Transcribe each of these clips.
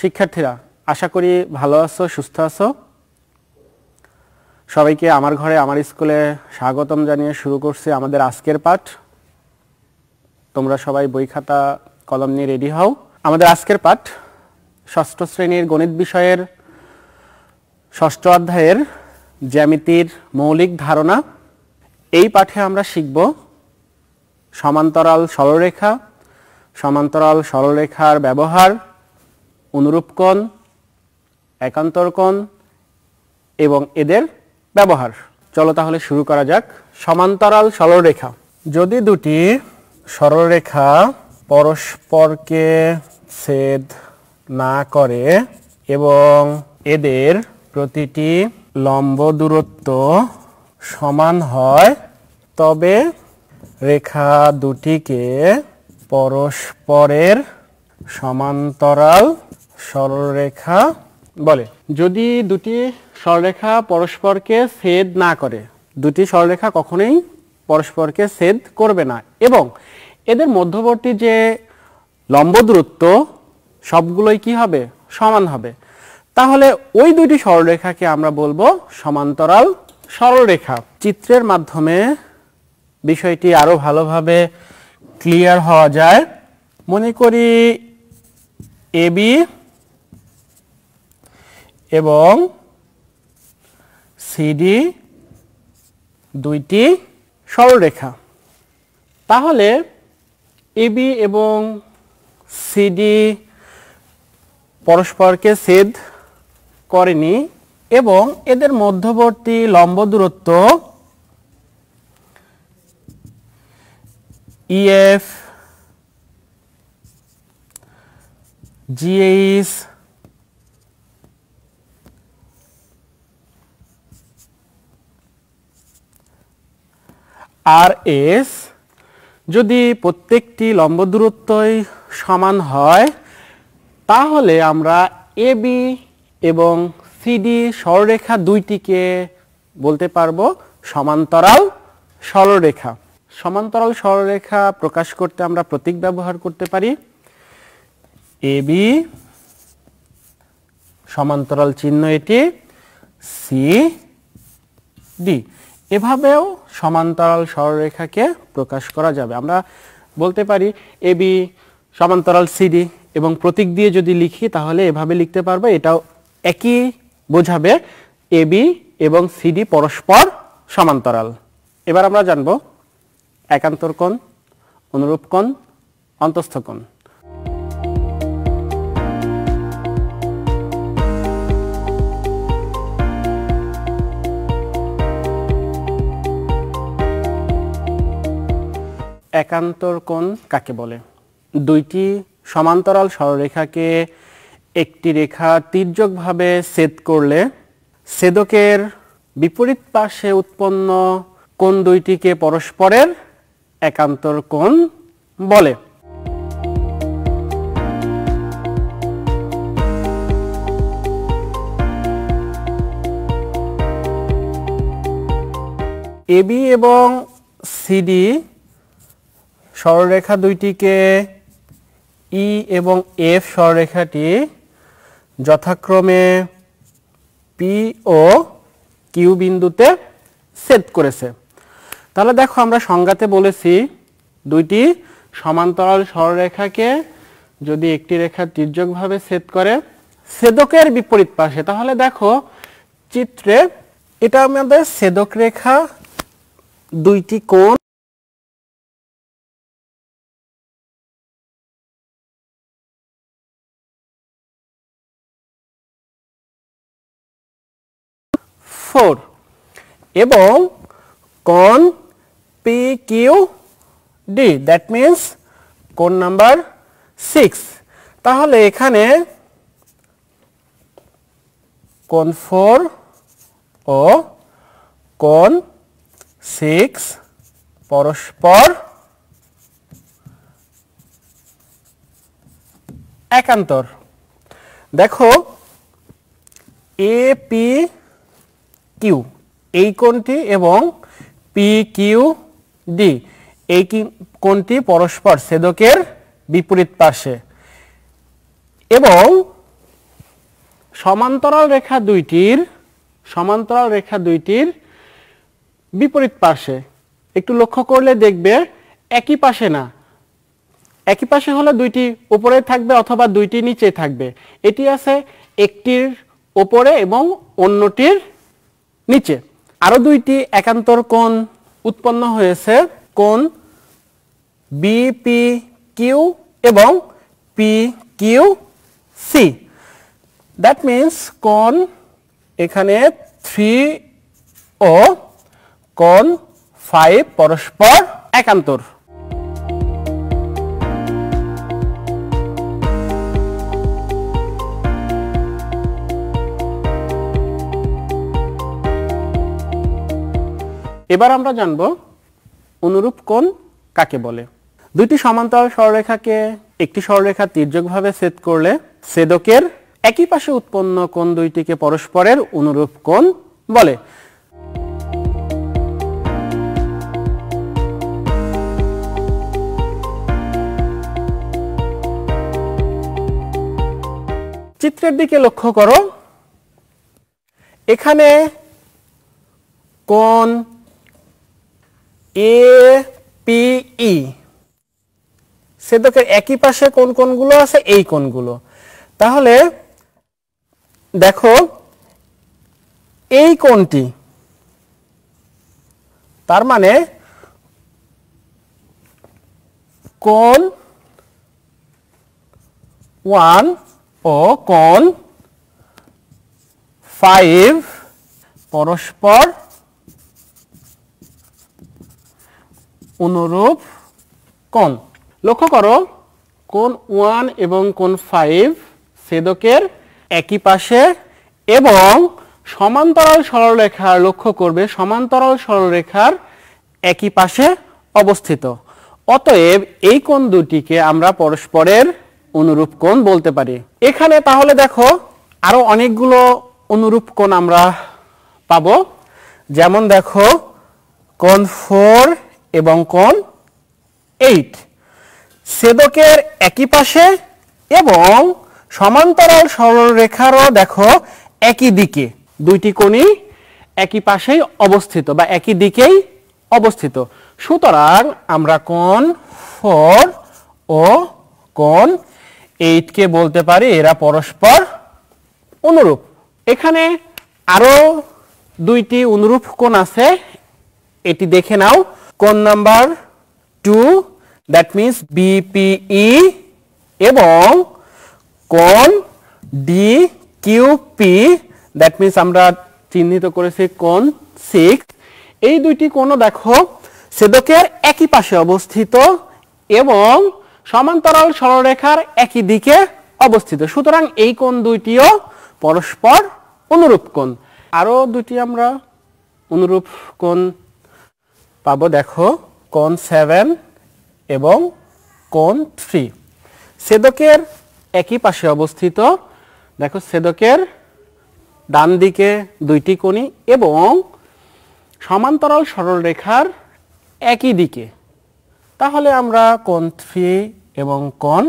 শিক্ষার্থীরা, আশা করি ভালো আছো, সুস্থ আছো। সবাইকে আমার ঘরে আমার স্কুলে স্বাগতম জানিয়ে শুরু করছি আমাদের আজকের পাঠ। তোমরা সবাই বই খাতা কলম নিয়ে রেডি হও। আমাদের আজকের পাঠ ষষ্ঠ শ্রেণীর গণিত বিষয়ের ষষ্ঠ অধ্যায়ের জ্যামিতির মৌলিক ধারণা। এই পাঠে আমরা শিখব সমান্তরাল সরলরেখা, সমান্তরাল সরলরেখার ব্যবহার, অনুরূপ কোণ, একান্তর কোণ এবং এদের ব্যবহার। চলো তাহলে শুরু করা যাক। সমান্তরাল সরলরেখা। যদি দুটি সরলরেখা পরস্পরকে ছেদ না করে এবং এদের প্রতিটি লম্ব দূরত্ব সমান হয়, তবে রেখা দুটিকে পরস্পরের সমান্তরাল সরলরেখা বলে। যদি দুটি সরলরেখা পরস্পরকে ছেদ না করে, দুটি সরলরেখা কখনোই পরস্পরকে ছেদ করবে না এবং এদের মধ্যবর্তী যে লম্ব দূরত্ব সবগুলোই কি হবে? সমান হবে, তাহলে ওই দুটি সরলরেখাকে আমরা বলবো সমান্তরাল সরলরেখা। চিত্রের মাধ্যমে বিষয়টি আরো ভালোভাবে ক্লিয়ার হওয়া যায়। মনে করি এবি এবং সিডি দুইটি সরলরেখা। তাহলে এবি এবং সিডি পরস্পরকে ছেদ করেনি এবং এদের মধ্যবর্তী লম্ব দূরত্ব ইএফ, জিএইচ, আর এস যদি প্রত্যেকটি লম্ব দূরত্বই সমান হয়, তাহলে আমরা এবি এবং সিডি সরলরেখা দুইটিকে বলতে পারবো সমান্তরাল সরলরেখা। সমান্তরাল সরলরেখা প্রকাশ করতে আমরা প্রতীক ব্যবহার করতে পারি। এবি সমান্তরাল চিহ্ন এটি, সি ডি। এভাবেও সমান্তরাল সরলরেখাকে প্রকাশ করা যাবে। আমরা বলতে পারি এবি সমান্তরাল সিডি এবং প্রতীক দিয়ে যদি লিখি তাহলে এভাবে লিখতে পারবো, এটাও একই বোঝাবে এবি এবং সিডি পরস্পর সমান্তরাল। এবার আমরা জানবো একান্তর কোণ, অনুরূপ কোণ, অন্তস্থ কোণ। একান্তর কোণ কাকে বলে? দুইটি সমান্তরাল সরলরেখাকে একটি রেখা তির্যকভাবে ছেদ করলে ছেদকের বিপরীত পাশে উৎপন্ন কোণ দুইটিকে পরস্পরের একান্তর কোণ বলে। এবি এবং সিডি সরলরেখা দুইটিকে ই এবং এফ সরলরেখাটি যথাক্রমে পি ও কিউ বিন্দুতে ছেদ করেছে। তাহলে দেখো, আমরা সংজ্ঞাতে বলেছি দুইটি সমান্তরাল সরলরেখাকে যদি একটি রেখা তির্যকভাবে ছেদ করে ছেদকের বিপরীত পাশে, তাহলে দেখো চিত্রে এটা আমাদের ছেদক রেখা, দুইটি কোণ এবং কোণ P Q D, that means কোণ নাম্বার 6। তাহলে এখানে কোণ 4 ও কোণ 6 পরস্পর একান্তর। দেখো এ পি কিউ এই কোণটি এবং পি কিউ ডি এই কোণটি পরস্পর ছেদকের বিপরীত পাশে এবং সমান্তরাল রেখা দুইটির বিপরীত পাশে একটু লক্ষ্য করলে দেখবে একই পাশে না, একই পাশে হলে দুইটি উপরে থাকবে অথবা দুইটি নিচে থাকবে। এটি আছে একটির উপরে এবং অন্যটির নিচে। আরো দুইটি একান্তর কোণ উৎপন্ন হয়েছে, কোণ বিপিকিউ এবং পিকিউসি। দ্যাট মিন্স কোণ এখানে 3 ও কোণ 5 পরস্পর একান্তর। এবার আমরা জানব অনুরূপ কোণ কাকে বলে। দুইটি সমান্তরাল সরলরেখাকে একটি সরলরেখা তির্যকভাবে ছেদ করলে ছেদকের একই পাশে উৎপন্ন কোণ দুইটিকে পরস্পরের অনুরূপ কোণ বলে। চিত্রের দিকে লক্ষ্য করো, এখানে কোণ এপিই, ছেদকের একই পাশে কোন কোণগুলো আছে? এই কোণগুলো। তাহলে দেখো এই কোণটি, তার মানে কোণ 1 ও কোণ 5 পরস্পর অনুরূপ কোণ। লক্ষ্য করো কোণ 1 এবং কোণ 5 ছেদকের একই পাশে এবং সমান্তরাল সরলরেখার, লক্ষ্য করবে সমান্তরাল সরলরেখার একই পাশে অবস্থিত। অতএব এই কোণ দুটিকে আমরা পরস্পরের অনুরূপ কোণ বলতে পারি। এখানে তাহলে দেখো আরো অনেকগুলো অনুরূপ কোণ আমরা পাবো, যেমন দেখো কোণ 4 এবং কোণ 8 ছেদকের একই পাশে এবং সমান্তরাল সরলরেখারও দেখো একই দিকে, দুইটি কোণই একই পাশেই অবস্থিত বা একই দিকেই অবস্থিত। সুতরাং আমরা কোণ 4 ও কোণ 8 কে বলতে পারি এরা পরস্পর অনুরূপ। এখানে আরো দুইটি অনুরূপ কোণ আছে, এটি দেখে নাও। কোণ নাম্বার 2 দ্যাট মিন্স বিপিই এবং কোণ ডিকিউপি দ্যাট মিন্স আমরা চিহ্নিত করেছি কোণ 6। এই দুইটি কোণও দেখো ছেদকের একই পাশে অবস্থিত এবং সমান্তরাল সরলরেখার একই দিকে অবস্থিত। সুতরাং এই কোণ দুইটিও পরস্পর অনুরূপ কোণ। আরো দুটি আমরা অনুরূপ কোণ পাবো, দেখো কোণ 7 এবং কোণ 3 ছেদকের একই পাশে অবস্থিত। দেখো ছেদকের ডান দিকে দুইটি কোণই এবং সমান্তরাল সরলরেখার একই দিকে। তাহলে আমরা কোণ 3 এবং কোণ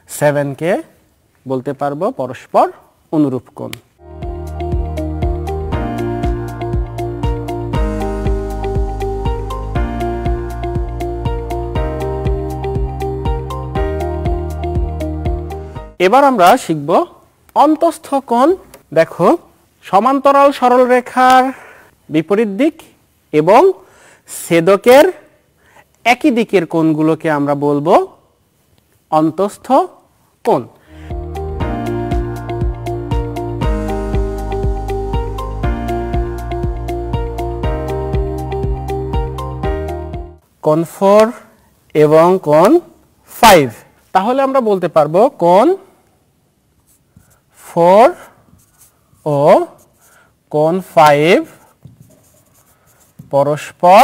7 কে বলতে পারবো পরস্পর অনুরূপ কোণ। এবার আমরা শিখব অন্তস্থ কোণ। দেখো সমান্তরাল সরলরেখার বিপরীত দিক এবং ছেদকের একই দিকের কোণগুলোকে আমরা বলবো অন্তস্থ কোণ। কোণ 4 এবং কোণ 5। তাহলে আমরা বলতে পারবো কোণ 4 ও কোণ 5 পরস্পর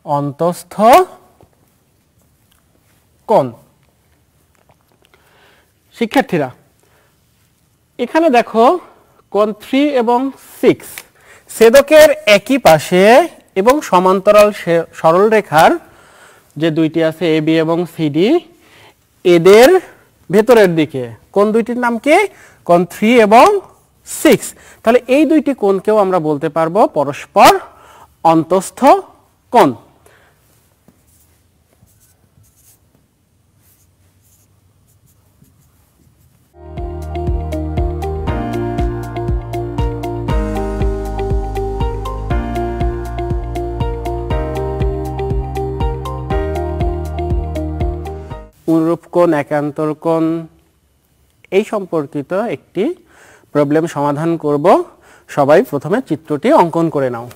অন্তস্থ কোণ। শিক্ষার্থীরা এখানে দেখো কোণ 3 এবং 6 ছেদকের একই পাশে এবং সমান্তরাল সরলরেখার যে দুইটি আছে এবি এবং সিডি, এদের ভেতরের দিকে। কোণ দুইটির নাম কি? কোণ 3 এবং 6। তাহলে এই দুইটি কোণকেও আমরা বলতে পারবো পরস্পর অন্তস্থ কোণ। অনুরূপ কোণ, একান্তর কোণ এই সম্পর্কিত একটি প্রবলেম সমাধান করব। সবাই প্রথমে চিত্রটি অঙ্কন করে নাও।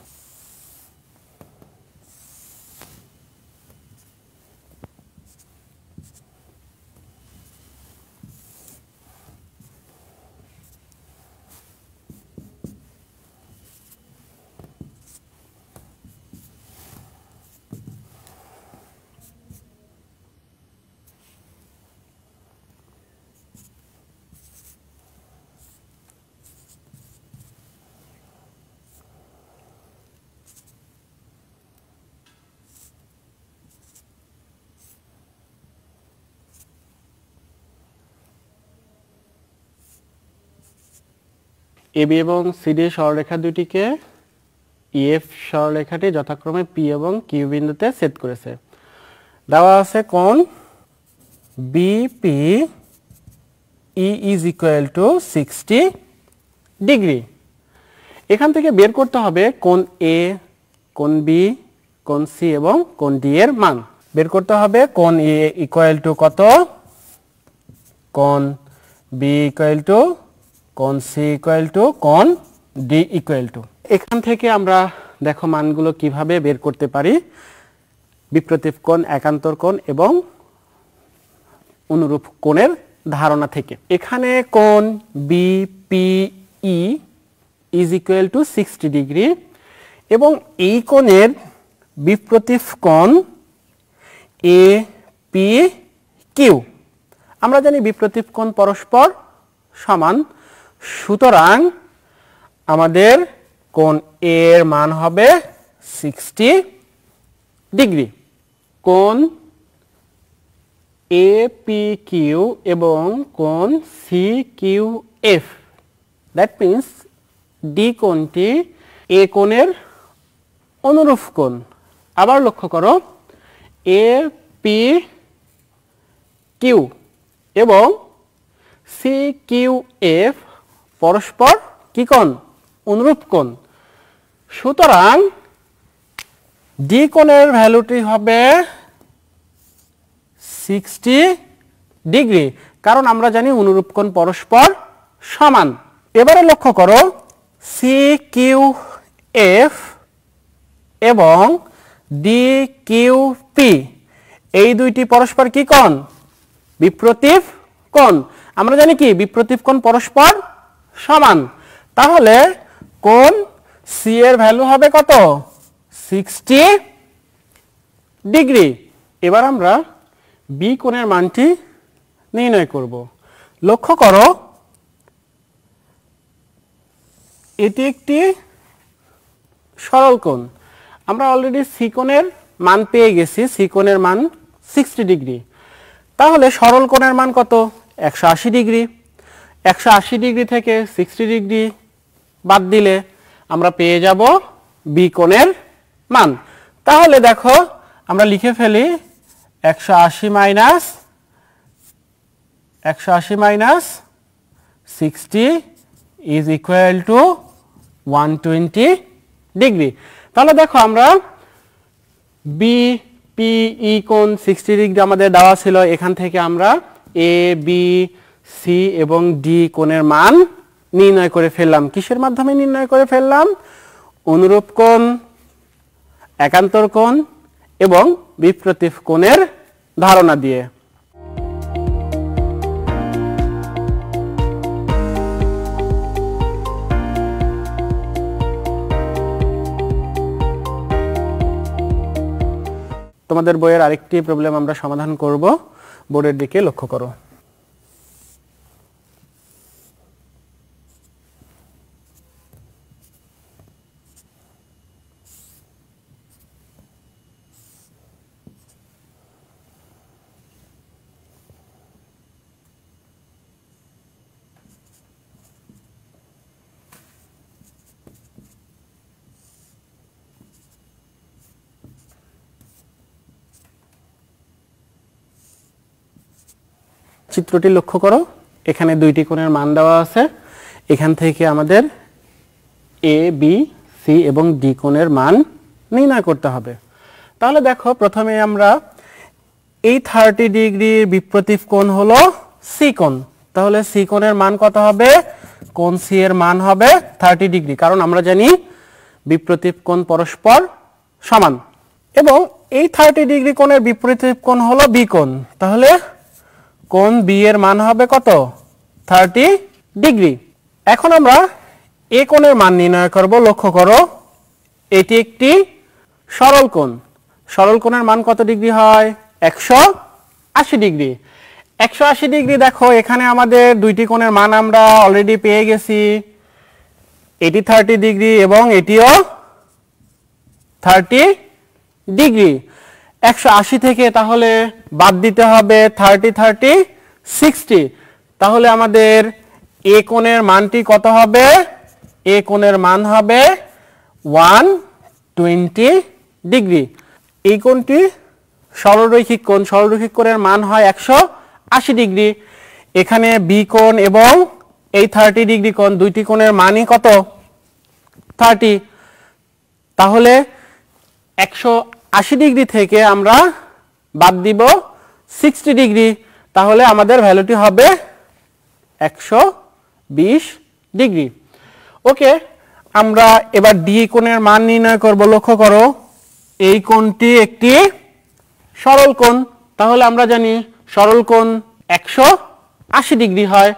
এবি এবং সিডি সরলরেখা দুটিকে ইএফ সরলরেখাটি যথাক্রমে পি এবং কিউ বিন্দুতে ছেদ করেছে। দেওয়া আছে কোণ BP E is equal to 60 degree. এখান থেকে বের করতে হবে কোণ এ, কোণ বি, কোণ সি এবং কোণ ডি এর মান বের করতে হবে। কোণ এ ইকুয়াল টু কত? কোণ বি ইকুয়াল টু, কোণ সি ইকুয়াল টু, কোণ ডি ইকুয়াল টু। এখান থেকে আমরা দেখো মানগুলো কিভাবে বের করতে পারি, বিপ্রতীপ কোণ, একান্তর কোণ এবং অনুরূপ কোণের ধারণা থেকে। এখানে কোণ বিপিই ইজ ইকুয়াল টু 60 ডিগ্রি এবং এই কোণের বিপ্রতীপ কোণ এ পি কিউ। আমরা জানি বিপ্রতীপ কোণ পরস্পর সমান, সুতরাং আমাদের কোণ এ এর মান হবে 60 ডিগ্রি। কোণ এ পি কিউ এবং কোণ C Q F, that means D কোণটি এ কোণের অনুরূপ কোণ। আবার লক্ষ্য করো, এ পি কিউ এবং সি কিউ এফ পরস্পর কি কোণ? অনুরূপ কোণ। সুতরাং ডি কোণের ভ্যালুটি হবে 60 ডিগ্রি, কারণ আমরা জানি অনুরূপ কোণ পরস্পর সমান। এবারে লক্ষ্য করো, সি কিউ এফ এবং ডি কিউ পি এই দুইটি পরস্পর কি কোণ? বিপ্রতীপ কোণ। আমরা জানি কি বিপ্রতীপ কোণ পরস্পর সমান, তাহলে কোণ সি এর ভ্যালু হবে কত? 60 ডিগ্রি। এবার আমরা বি কোণের মানটি নির্ণয় করব। লক্ষ্য করো, এটি একটি সরল কোণ। আমরা অলরেডি সি কোণের মান পেয়ে গেছি, সি কোণের মান 60 ডিগ্রি। তাহলে সরল কোণের মান কত? 180 ডিগ্রি। 180 ডিগ্রি থেকে 60 ডিগ্রি বাদ দিলে আমরা পেয়ে যাব বি কোণের মান। তাহলে দেখো আমরা লিখে ফেলি 180 minus 60 is equal to 120 degree. তাহলে দেখো আমরা বি পি ই কোণ 60 ডিগ্রি আমাদের দেওয়া ছিল, এখান থেকে আমরা এ বি সি এবং ডি কোণের মান নির্ণয় করে ফেললাম। কিসের মাধ্যমে নির্ণয় করে ফেললাম? অনুরূপ কোণ, একান্তর কোণ এবং বিপ্রতীপ কোণের ধারণা দিয়ে। তোমাদের বইয়ের আরেকটি প্রবলেম আমরা সমাধান করব, বোর্ডের দিকে লক্ষ্য করো। চিত্রটি লক্ষ্য করো, এখানে দুইটি কোণের মান দেওয়া আছে। এখান থেকে আমাদের এ বি সি এবং ডি কোণের মান নির্ণয় করতে হবে। তাহলে দেখো, প্রথমে আমরা এই 30 ডিগ্রির বিপরীত কোণ হলো সি কোণ। তাহলে সি কোণের মান কত হবে? কোণ সি এর মান হবে 30 ডিগ্রি, কারণ আমরা জানি বিপরীত কোণ পরস্পর সমান। এবং এই 30 ডিগ্রি কোণের বিপরীত কোণ হলো বি কোণ। তাহলে কোণ বি এর মান হবে কত? 30 ডিগ্রি। এখন আমরা এ কোণের মান নির্ণয় করব। লক্ষ্য করো, এটি একটি সরল কোণ। সরল কোণের মান কত ডিগ্রি হয়? 180 ডিগ্রি। 180 ডিগ্রি। দেখো, এখানে আমাদের দুইটি কোণের মান আমরা অলরেডি পেয়ে গেছি। এটি 30 ডিগ্রি এবং এটিও 30 ডিগ্রি। 180 থেকে তাহলে বাদ দিতে হবে 30 30 60। তাহলে আমাদের এ কোণের মানটি কত হবে? এ কোণের মান হবে 120 ডিগ্রি। এই কোণটি সরলরৈখিক কোণ। সরলরৈখিক কোণের মান হয় 180 ডিগ্রি। এখানে বি কোণ এবং এই 30 ডিগ্রি কোণ, দুইটি কোণের মানই কত? 30। তাহলে 180 ডিগ্রি থেকে আমরা বাদ দিব 60 ডিগ্রি। তাহলে আমাদের ভ্যালুটি হবে 120 ডিগ্রি। ওকে, আমরা এবার ডি কোণের মান নির্ণয় করব। লক্ষ্য করো, এই কোণটি একটি সরল কোণ। তাহলে আমরা জানি সরল কোণ 180 ডিগ্রি হয়।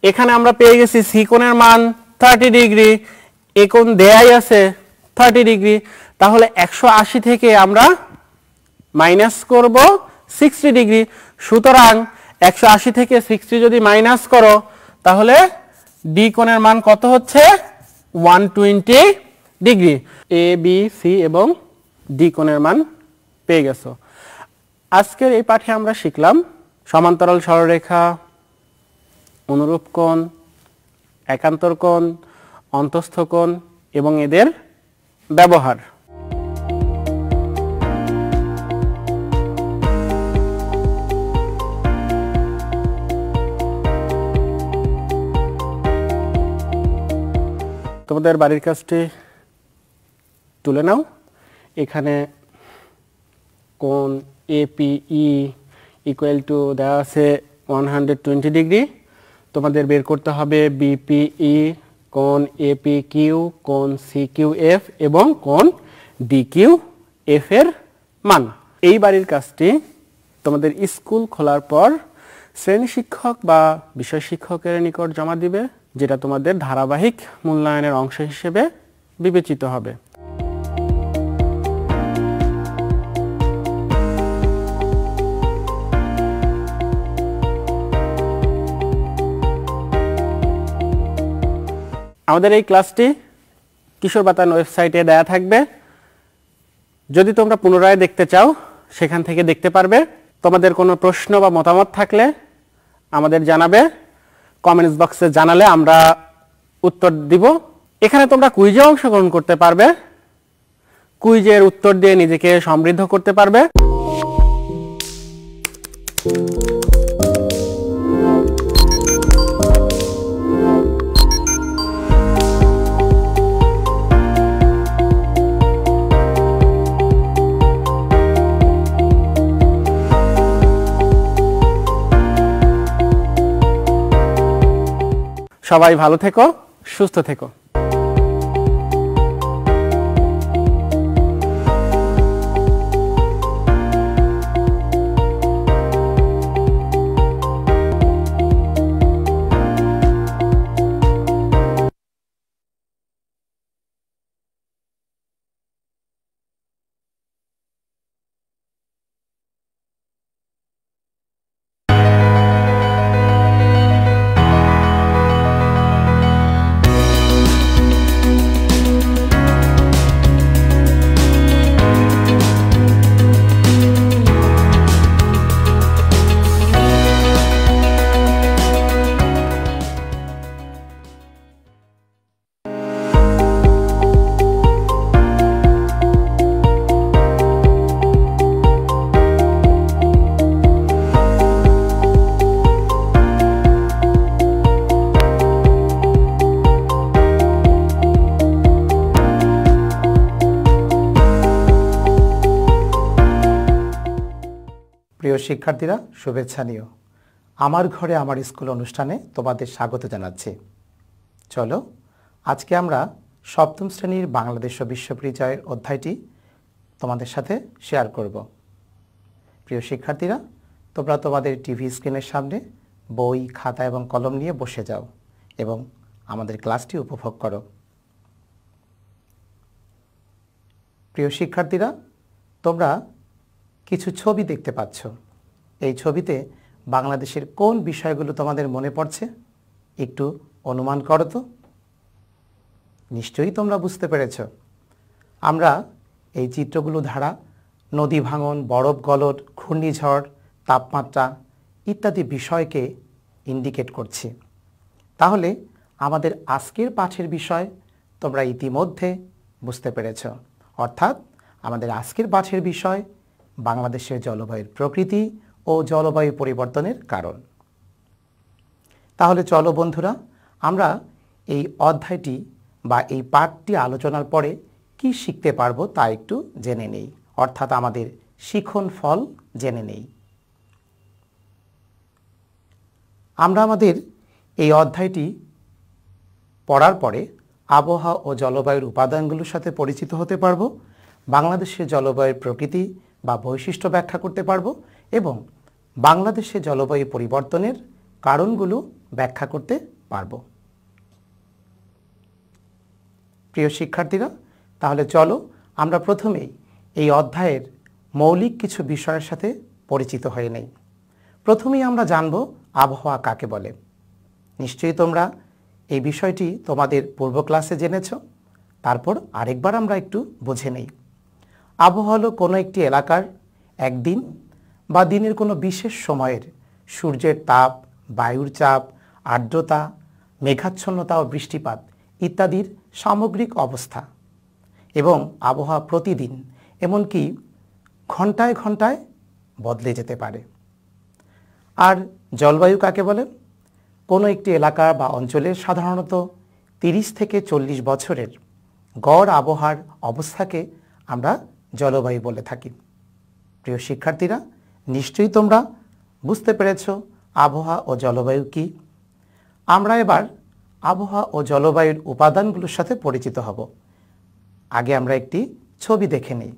এখানে আমরা পেয়ে গেছি সি কোণের মান 30 ডিগ্রি, এ কোণ দেয়াই আছে 30 ডিগ্রি। তাহলে 180 থেকে আমরা মাইনাস করব 60 ডিগ্রি। সুতরাং 180 থেকে 60 যদি মাইনাস করো, তাহলে ডি কোণের মান কত হচ্ছে? 120 ডিগ্রি। এ বি সি এবং ডি কোণের মান পেয়ে গেছো। আজকের এই পাঠে আমরা শিখলাম সমান্তরাল সরলরেখা, অনুরূপ কোণ, একান্তর কোণ, অন্তঃস্থ কোণ এবং এদের ব্যবহার। তোমাদের বাড়ির কাজটি তুলে নাও। এখানে কোণ এপিই ইকুয়াল টু দেওয়া আছে 120 ডিগ্রি। তোমাদের বের করতে হবে বিপিই, কোণ এপি কিউ, কোণ সি কিউ এফ এবং কোণ ডি কিউ এফ এর মান। এই বাড়ির কাজটি তোমাদের স্কুল খোলার পর শ্রেণী শিক্ষক বা বিষয় শিক্ষকের নিকট জমা দিবে, যেটা তোমাদের ধারাবাহিক মূল্যায়নের অংশ হিসেবে বিবেচিত হবে। আমাদের এই ক্লাসটি কিশোর বাতায়ন ওয়েবসাইটে দেয়া থাকবে। যদি তোমরা পুনরায় দেখতে চাও, সেখান থেকে দেখতে পারবে। তোমাদের কোনো প্রশ্ন বা মতামত থাকলে আমাদের জানাবে। কমেন্টস বক্সে জানালে আমরা উত্তর দিব। এখানে তোমরা কুইজে অংশগ্রহণ করতে পারবে। কুইজের উত্তর দিয়ে নিজেকে সমৃদ্ধ করতে পারবে। সবাই ভালো থেকো, সুস্থ থেকো। প্রিয় শিক্ষার্থীরা, শুভেচ্ছা নিও। আমার ঘরে আমার স্কুল অনুষ্ঠানে তোমাদের স্বাগত জানাচ্ছি। চলো আজকে আমরা সপ্তম শ্রেণীর বাংলাদেশ ও বিশ্ব পরিচয়ের অধ্যায়টি তোমাদের সাথে শেয়ার করব। প্রিয় শিক্ষার্থীরা, তোমরা তোমাদের টিভি স্ক্রিনের সামনে বই, খাতা এবং কলম নিয়ে বসে যাও এবং আমাদের ক্লাসটি উপভোগ করো। প্রিয় শিক্ষার্থীরা, তোমরা কিছু ছবি দেখতে পাচ্ছ। এই ছবিতে বাংলাদেশের কোন বিষয়গুলো তোমাদের মনে পড়ছে? একটু অনুমান করো তো। নিশ্চয়ই তোমরা বুঝতে পেরেছ। আমরা এই চিত্রগুলো দ্বারা নদী ভাঙন, বরফ গলন, ঘূর্ণিঝড়, তাপমাত্রা ইত্যাদি বিষয়কে ইন্ডিকেট করছি। তাহলে আমাদের আজকের পাঠের বিষয় তোমরা ইতিমধ্যে বুঝতে পেরেছ। অর্থাৎ আমাদের আজকের পাঠের বিষয় বাংলাদেশের জলবায়ুর প্রকৃতি ও জলবায়ু পরিবর্তনের কারণ। তাহলে চলো বন্ধুরা, আমরা এই অধ্যায়টি বা এই পাঠটি আলোচনার পরে কি শিখতে পারবো তা একটু জেনে নেই, অর্থাৎ আমাদের শিখন ফল জেনে নেই। আমরা আমাদের এই অধ্যায়টি পড়ার পরে আবহাওয়া ও জলবায়ুর উপাদানগুলোর সাথে পরিচিত হতে পারবো, বাংলাদেশের জলবায়ুর প্রকৃতি বা বৈশিষ্ট্য ব্যাখ্যা করতে পারবো এবং বাংলাদেশের জলবায়ু পরিবর্তনের কারণগুলো ব্যাখ্যা করতে পারবো। প্রিয় শিক্ষার্থীরা, তাহলে চলো আমরা প্রথমেই এই অধ্যায়ের মৌলিক কিছু বিষয়ের সাথে পরিচিত হয়ে নেই। প্রথমেই আমরা জানব আবহাওয়া কাকে বলে। নিশ্চয়ই তোমরা এই বিষয়টি তোমাদের পূর্ব ক্লাসে জেনেছ। তারপর আরেকবার আমরা একটু বুঝে নেই। আবহাওয়া হলো কোনো একটি এলাকার একদিন বা দিনের কোনো বিশেষ সময়ের সূর্যের তাপ, বায়ুর চাপ, আর্দ্রতা, মেঘাচ্ছন্নতা ও বৃষ্টিপাত ইত্যাদির সামগ্রিক অবস্থা। এবং আবহাওয়া প্রতিদিন, এমনকি ঘন্টায় ঘন্টায় বদলে যেতে পারে। আর জলবায়ু কাকে বলে? কোনো একটি এলাকা বা অঞ্চলের সাধারণত 30 থেকে 40 বছরের গড় আবহাওয়ার অবস্থাকে আমরা জলবায়ু বলে থাকি। প্রিয় শিক্ষার্থীরা, নিশ্চয়ই তোমরা বুঝতে পেরেছ আবহাওয়া ও জলবায়ু কি। আমরা এবার আবহাওয়া ও জলবায়ুর উপাদানগুলোর সাথে পরিচিত হব। আগে আমরা একটি ছবি দেখে নিই।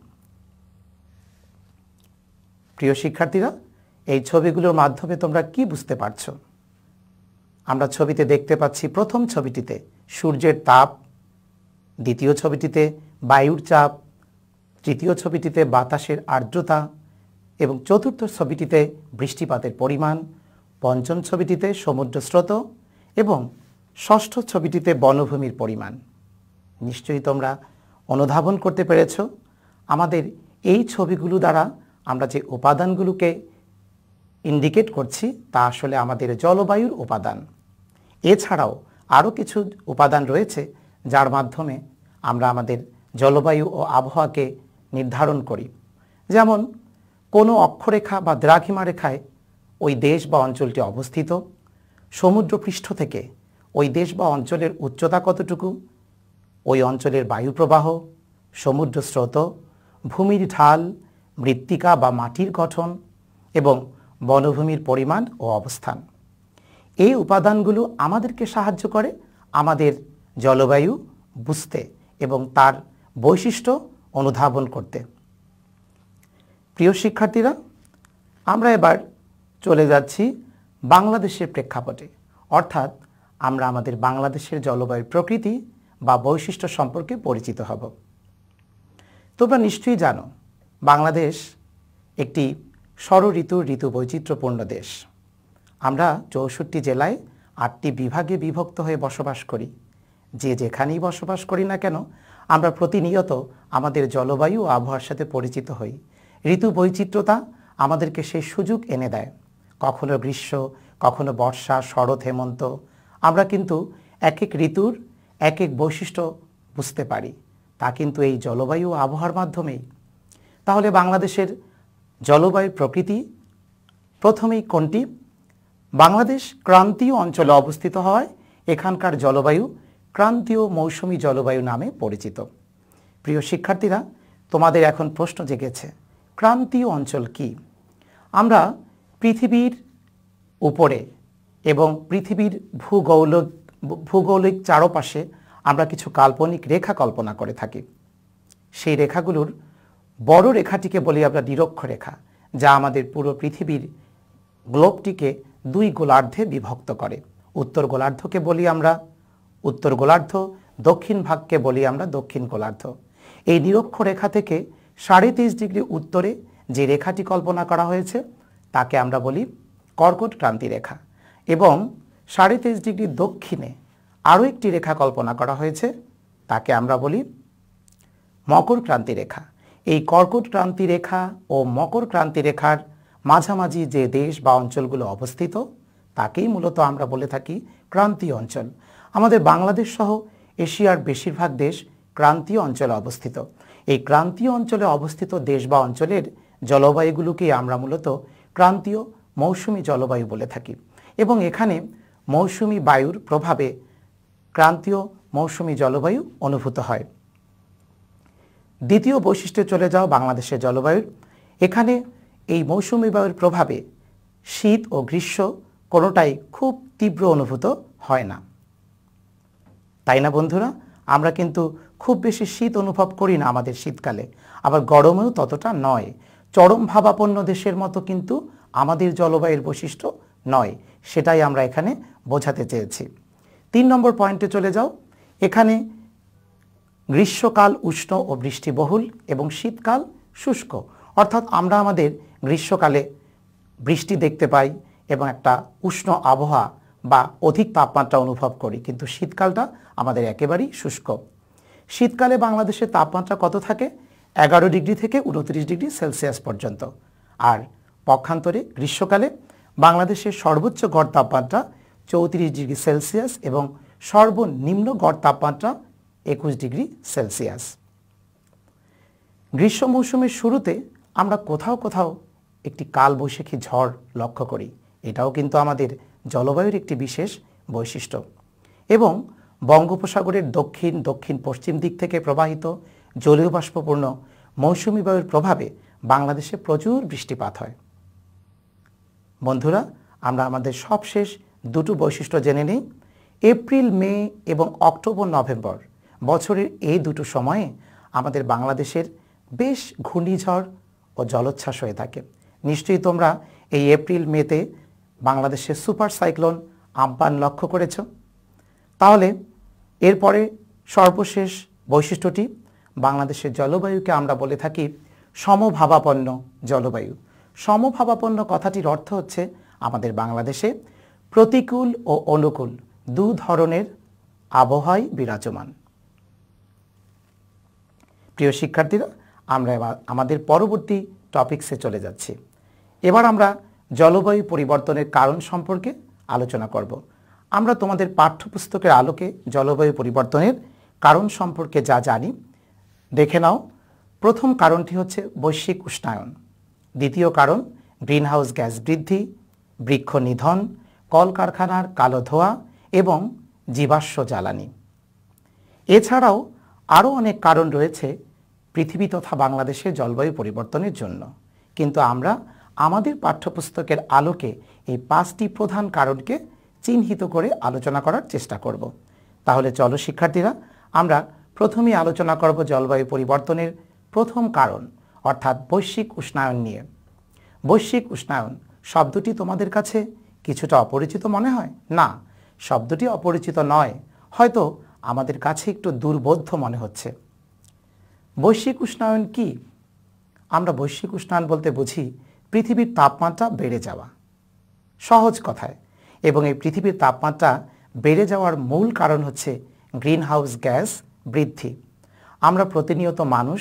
প্রিয় শিক্ষার্থীরা, এই ছবিগুলোর মাধ্যমে তোমরা কি বুঝতে পারছো? আমরা ছবিতে দেখতে পাচ্ছি, প্রথম ছবিটিতে সূর্যের তাপ, দ্বিতীয় ছবিটিতে বায়ুর চাপ, তৃতীয় ছবিটিতে বাতাসের আর্দ্রতা এবং চতুর্থ ছবিটিতে বৃষ্টিপাতের পরিমাণ, পঞ্চম ছবিটিতে সমুদ্র স্রোত এবং ষষ্ঠ ছবিটিতে বনভূমির পরিমাণ। নিশ্চয়ই তোমরা অনুধাবন করতে পেরেছ আমাদের এই ছবিগুলো দ্বারা আমরা যে উপাদানগুলোকে ইন্ডিকেট করছি তা আসলে আমাদের জলবায়ুর উপাদান। এছাড়াও আরও কিছু উপাদান রয়েছে যার মাধ্যমে আমরা আমাদের জলবায়ু ও আবহাওয়াকে নির্ধারণ করি। যেমন কোনো অক্ষরেখা বা দ্রাঘিমা রেখায় ওই দেশ বা অঞ্চলটি অবস্থিত, সমুদ্রপৃষ্ঠ থেকে ওই দেশ বা অঞ্চলের উচ্চতা কতটুকু, ওই অঞ্চলের বায়ুপ্রবাহ, সমুদ্র স্রোত, ভূমির ঢাল, মৃত্তিকা বা মাটির গঠন এবং বনভূমির পরিমাণ ও অবস্থান। এই উপাদানগুলো আমাদেরকে সাহায্য করে আমাদের জলবায়ু বুঝতে এবং তার বৈশিষ্ট্য অনুধাবন করতে। প্রিয় শিক্ষার্থীরা, আমরা এবার চলে যাচ্ছি বাংলাদেশের প্রেক্ষাপটে, অর্থাৎ আমরা আমাদের বাংলাদেশের জলবায়ুর প্রকৃতি বা বৈশিষ্ট্য সম্পর্কে পরিচিত হব। তোমরা নিশ্চয়ই জানো বাংলাদেশ একটি ষড়ঋতু বৈচিত্র্যপূর্ণ দেশ। আমরা 64 জেলায় 8টি বিভাগে বিভক্ত হয়ে বসবাস করি। যে যেখানেই বসবাস করি না কেন, আমরা প্রতিনিয়ত আমাদের জলবায়ু ও আবহাওয়ার সাথে পরিচিত হই। ঋতু বৈচিত্র্যতা আমাদেরকে সেই সুযোগ এনে দেয়। কখনো গ্রীষ্ম, কখনো বর্ষা, শরৎ, হেমন্ত। আমরা কিন্তু এক এক ঋতুর এক এক বৈশিষ্ট্য বুঝতে পারি, তা কিন্তু এই জলবায়ু ও আবহাওয়ার মাধ্যমেই। তাহলে বাংলাদেশের জলবায়ুর প্রকৃতি প্রথমেই কোনটি? বাংলাদেশ ক্রান্তীয় অঞ্চলে অবস্থিত হওয়ায় এখানকার জলবায়ু ক্রান্তীয় মৌসুমী জলবায়ু নামে পরিচিত। প্রিয় শিক্ষার্থীরা, তোমাদের এখন প্রশ্ন জেগেছে, ক্রান্তীয় অঞ্চল কি? আমরা পৃথিবীর উপরে এবং পৃথিবীর ভূগোলিক চারপাশে আমরা কিছু কাল্পনিক রেখা কল্পনা করে থাকি। সেই রেখাগুলোর বড় রেখাটিকে বলি আমরা নিরক্ষরেখা, যা আমাদের পুরো পৃথিবীর গ্লোবটিকে দুই গোলার্ধে বিভক্ত করে। উত্তর গোলার্ধকে বলি আমরা উত্তর গোলার্ধ, দক্ষিণ ভাগকে বলি আমরা দক্ষিণ গোলার্ধ। এই নিরক্ষরেখা থেকে 23.5 ডিগ্রি উত্তরে যে রেখাটি কল্পনা করা হয়েছে তাকে আমরা বলি কর্কট ক্রান্তি রেখা, এবং 23.5 ডিগ্রি দক্ষিণে আরও একটি রেখা কল্পনা করা হয়েছে, তাকে আমরা বলি মকর ক্রান্তি রেখা। এই কর্কট ক্রান্তি রেখা ও মকর ক্রান্তি রেখার মাঝামাঝি যে দেশ বা অঞ্চলগুলো অবস্থিত তাকেই মূলত আমরা বলে থাকি ক্রান্তীয় অঞ্চল। আমাদের বাংলাদেশ সহ এশিয়ার বেশিরভাগ দেশ ক্রান্তীয় অঞ্চলে অবস্থিত। এই ক্রান্তীয় অঞ্চলে অবস্থিত দেশ বা অঞ্চলের জলবায়ুগুলোকেই আমরা মূলত ক্রান্তীয় মৌসুমী জলবায়ু বলে থাকি, এবং এখানে মৌসুমী বায়ুর প্রভাবে ক্রান্তীয় মৌসুমী জলবায়ু অনুভূত হয়। দ্বিতীয় বৈশিষ্ট্যে চলে যাও বাংলাদেশের জলবায়ুর। এখানে এই মৌসুমী বায়ুর প্রভাবে শীত ও গ্রীষ্ম কোনোটাই খুব তীব্র অনুভূত হয় না, তাই না বন্ধুরা? আমরা কিন্তু খুব বেশি শীত অনুভব করি না আমাদের শীতকালে, আবার গরমেও ততটা নয়। চরম ভাবাপন্ন দেশের মতো কিন্তু আমাদের জলবায়ুর বৈশিষ্ট্য নয়, সেটাই আমরা এখানে বোঝাতে চেয়েছি। 3 নম্বর পয়েন্টে চলে যাও। এখানে গ্রীষ্মকাল উষ্ণ ও বৃষ্টিবহুল এবং শীতকাল শুষ্ক, অর্থাৎ আমরা আমাদের গ্রীষ্মকালে বৃষ্টি দেখতে পাই এবং একটা উষ্ণ আবহাওয়া বা অধিক তাপমাত্রা অনুভব করি, কিন্তু শীতকালটা আমাদের একেবারেই শুষ্ক। শীতকালে বাংলাদেশের তাপমাত্রা কত থাকে? 11 ডিগ্রি থেকে 29 ডিগ্রি সেলসিয়াস পর্যন্ত। আর পক্ষান্তরে গ্রীষ্মকালে বাংলাদেশের সর্বোচ্চ গড় তাপমাত্রা 34 ডিগ্রি সেলসিয়াস এবং সর্বনিম্ন গড় তাপমাত্রা 21 ডিগ্রি সেলসিয়াস। গ্রীষ্ম মৌসুমের শুরুতে আমরা কোথাও কোথাও একটি কালবৈশাখী ঝড় লক্ষ্য করি, এটাও কিন্তু আমাদের জলবায়ুর একটি বিশেষ বৈশিষ্ট্য। এবং বঙ্গোপসাগরের দক্ষিণ দক্ষিণ পশ্চিম দিক থেকে প্রবাহিত জলীয় বাষ্পপূর্ণ মৌসুমী বায়ুর প্রভাবে বাংলাদেশে প্রচুর বৃষ্টিপাত হয়। বন্ধুরা, আমরা আমাদের সবশেষ দুটো বৈশিষ্ট্য জেনে নিই। এপ্রিল, মে এবং অক্টোবর, নভেম্বর বছরের এই দুটো সময়ে আমাদের বাংলাদেশের বেশ ঘূর্ণিঝড় ও জলোচ্ছ্বাস হয়ে থাকে। নিশ্চয়ই তোমরা এই এপ্রিল, মেতে বাংলাদেশের সুপার সাইক্লোন আম্পান লক্ষ্য করেছ। তাহলে এরপরে সর্বশেষ বৈশিষ্ট্যটি, বাংলাদেশের জলবায়ুকে আমরা বলে থাকি সমভাবাপন্ন জলবায়ু। সমভাবাপন্ন কথাটির অর্থ হচ্ছে আমাদের বাংলাদেশে প্রতিকূল ও অনুকূল দু ধরনের আবহাওয়াই বিরাজমান। প্রিয় শিক্ষার্থীরা, আমরা এবার আমাদের পরবর্তী টপিকসে চলে যাচ্ছি। এবার আমরা জলবায়ু পরিবর্তনের কারণ সম্পর্কে আলোচনা করব। আমরা তোমাদের পাঠ্যপুস্তকের আলোকে জলবায়ু পরিবর্তনের কারণ সম্পর্কে যা জানি দেখে নাও। প্রথম কারণটি হচ্ছে বৈশ্বিক উষ্ণায়ন। দ্বিতীয় কারণ গ্রিনহাউস গ্যাস বৃদ্ধি, বৃক্ষ নিধন, কলকারখানার কালো ধোঁয়া এবং জীবাশ্ম জ্বালানি। এছাড়াও আরও অনেক কারণ রয়েছে পৃথিবী তথা বাংলাদেশের জলবায়ু পরিবর্তনের জন্য, কিন্তু আমরা আমাদের পাঠ্যপুস্তকের আলোকে এই 5টি প্রধান কারণকে চিহ্নিত করে আলোচনা করার চেষ্টা করব। তাহলে চলো শিক্ষার্থীরা, আমরা প্রথমেই আলোচনা করব জলবায়ু পরিবর্তনের প্রথম কারণ, অর্থাৎ বৈশ্বিক উষ্ণায়ন নিয়ে। বৈশ্বিক উষ্ণায়ন শব্দটি তোমাদের কাছে কিছুটা অপরিচিত মনে হয়? না, শব্দটি অপরিচিত নয়, হয়তো আমাদের কাছে একটু দুর্বোধ্য মনে হচ্ছে। বৈশ্বিক উষ্ণায়ন কি? আমরা বৈশ্বিক উষ্ণায়ন বলতে বুঝি পৃথিবীর তাপমাত্রা বেড়ে যাওয়া, সহজ কথায়। এবং এই পৃথিবীর তাপমাত্রা বেড়ে যাওয়ার মূল কারণ হচ্ছে গ্রিনহাউস গ্যাস বৃদ্ধি। আমরা প্রতিনিয়ত মানুষ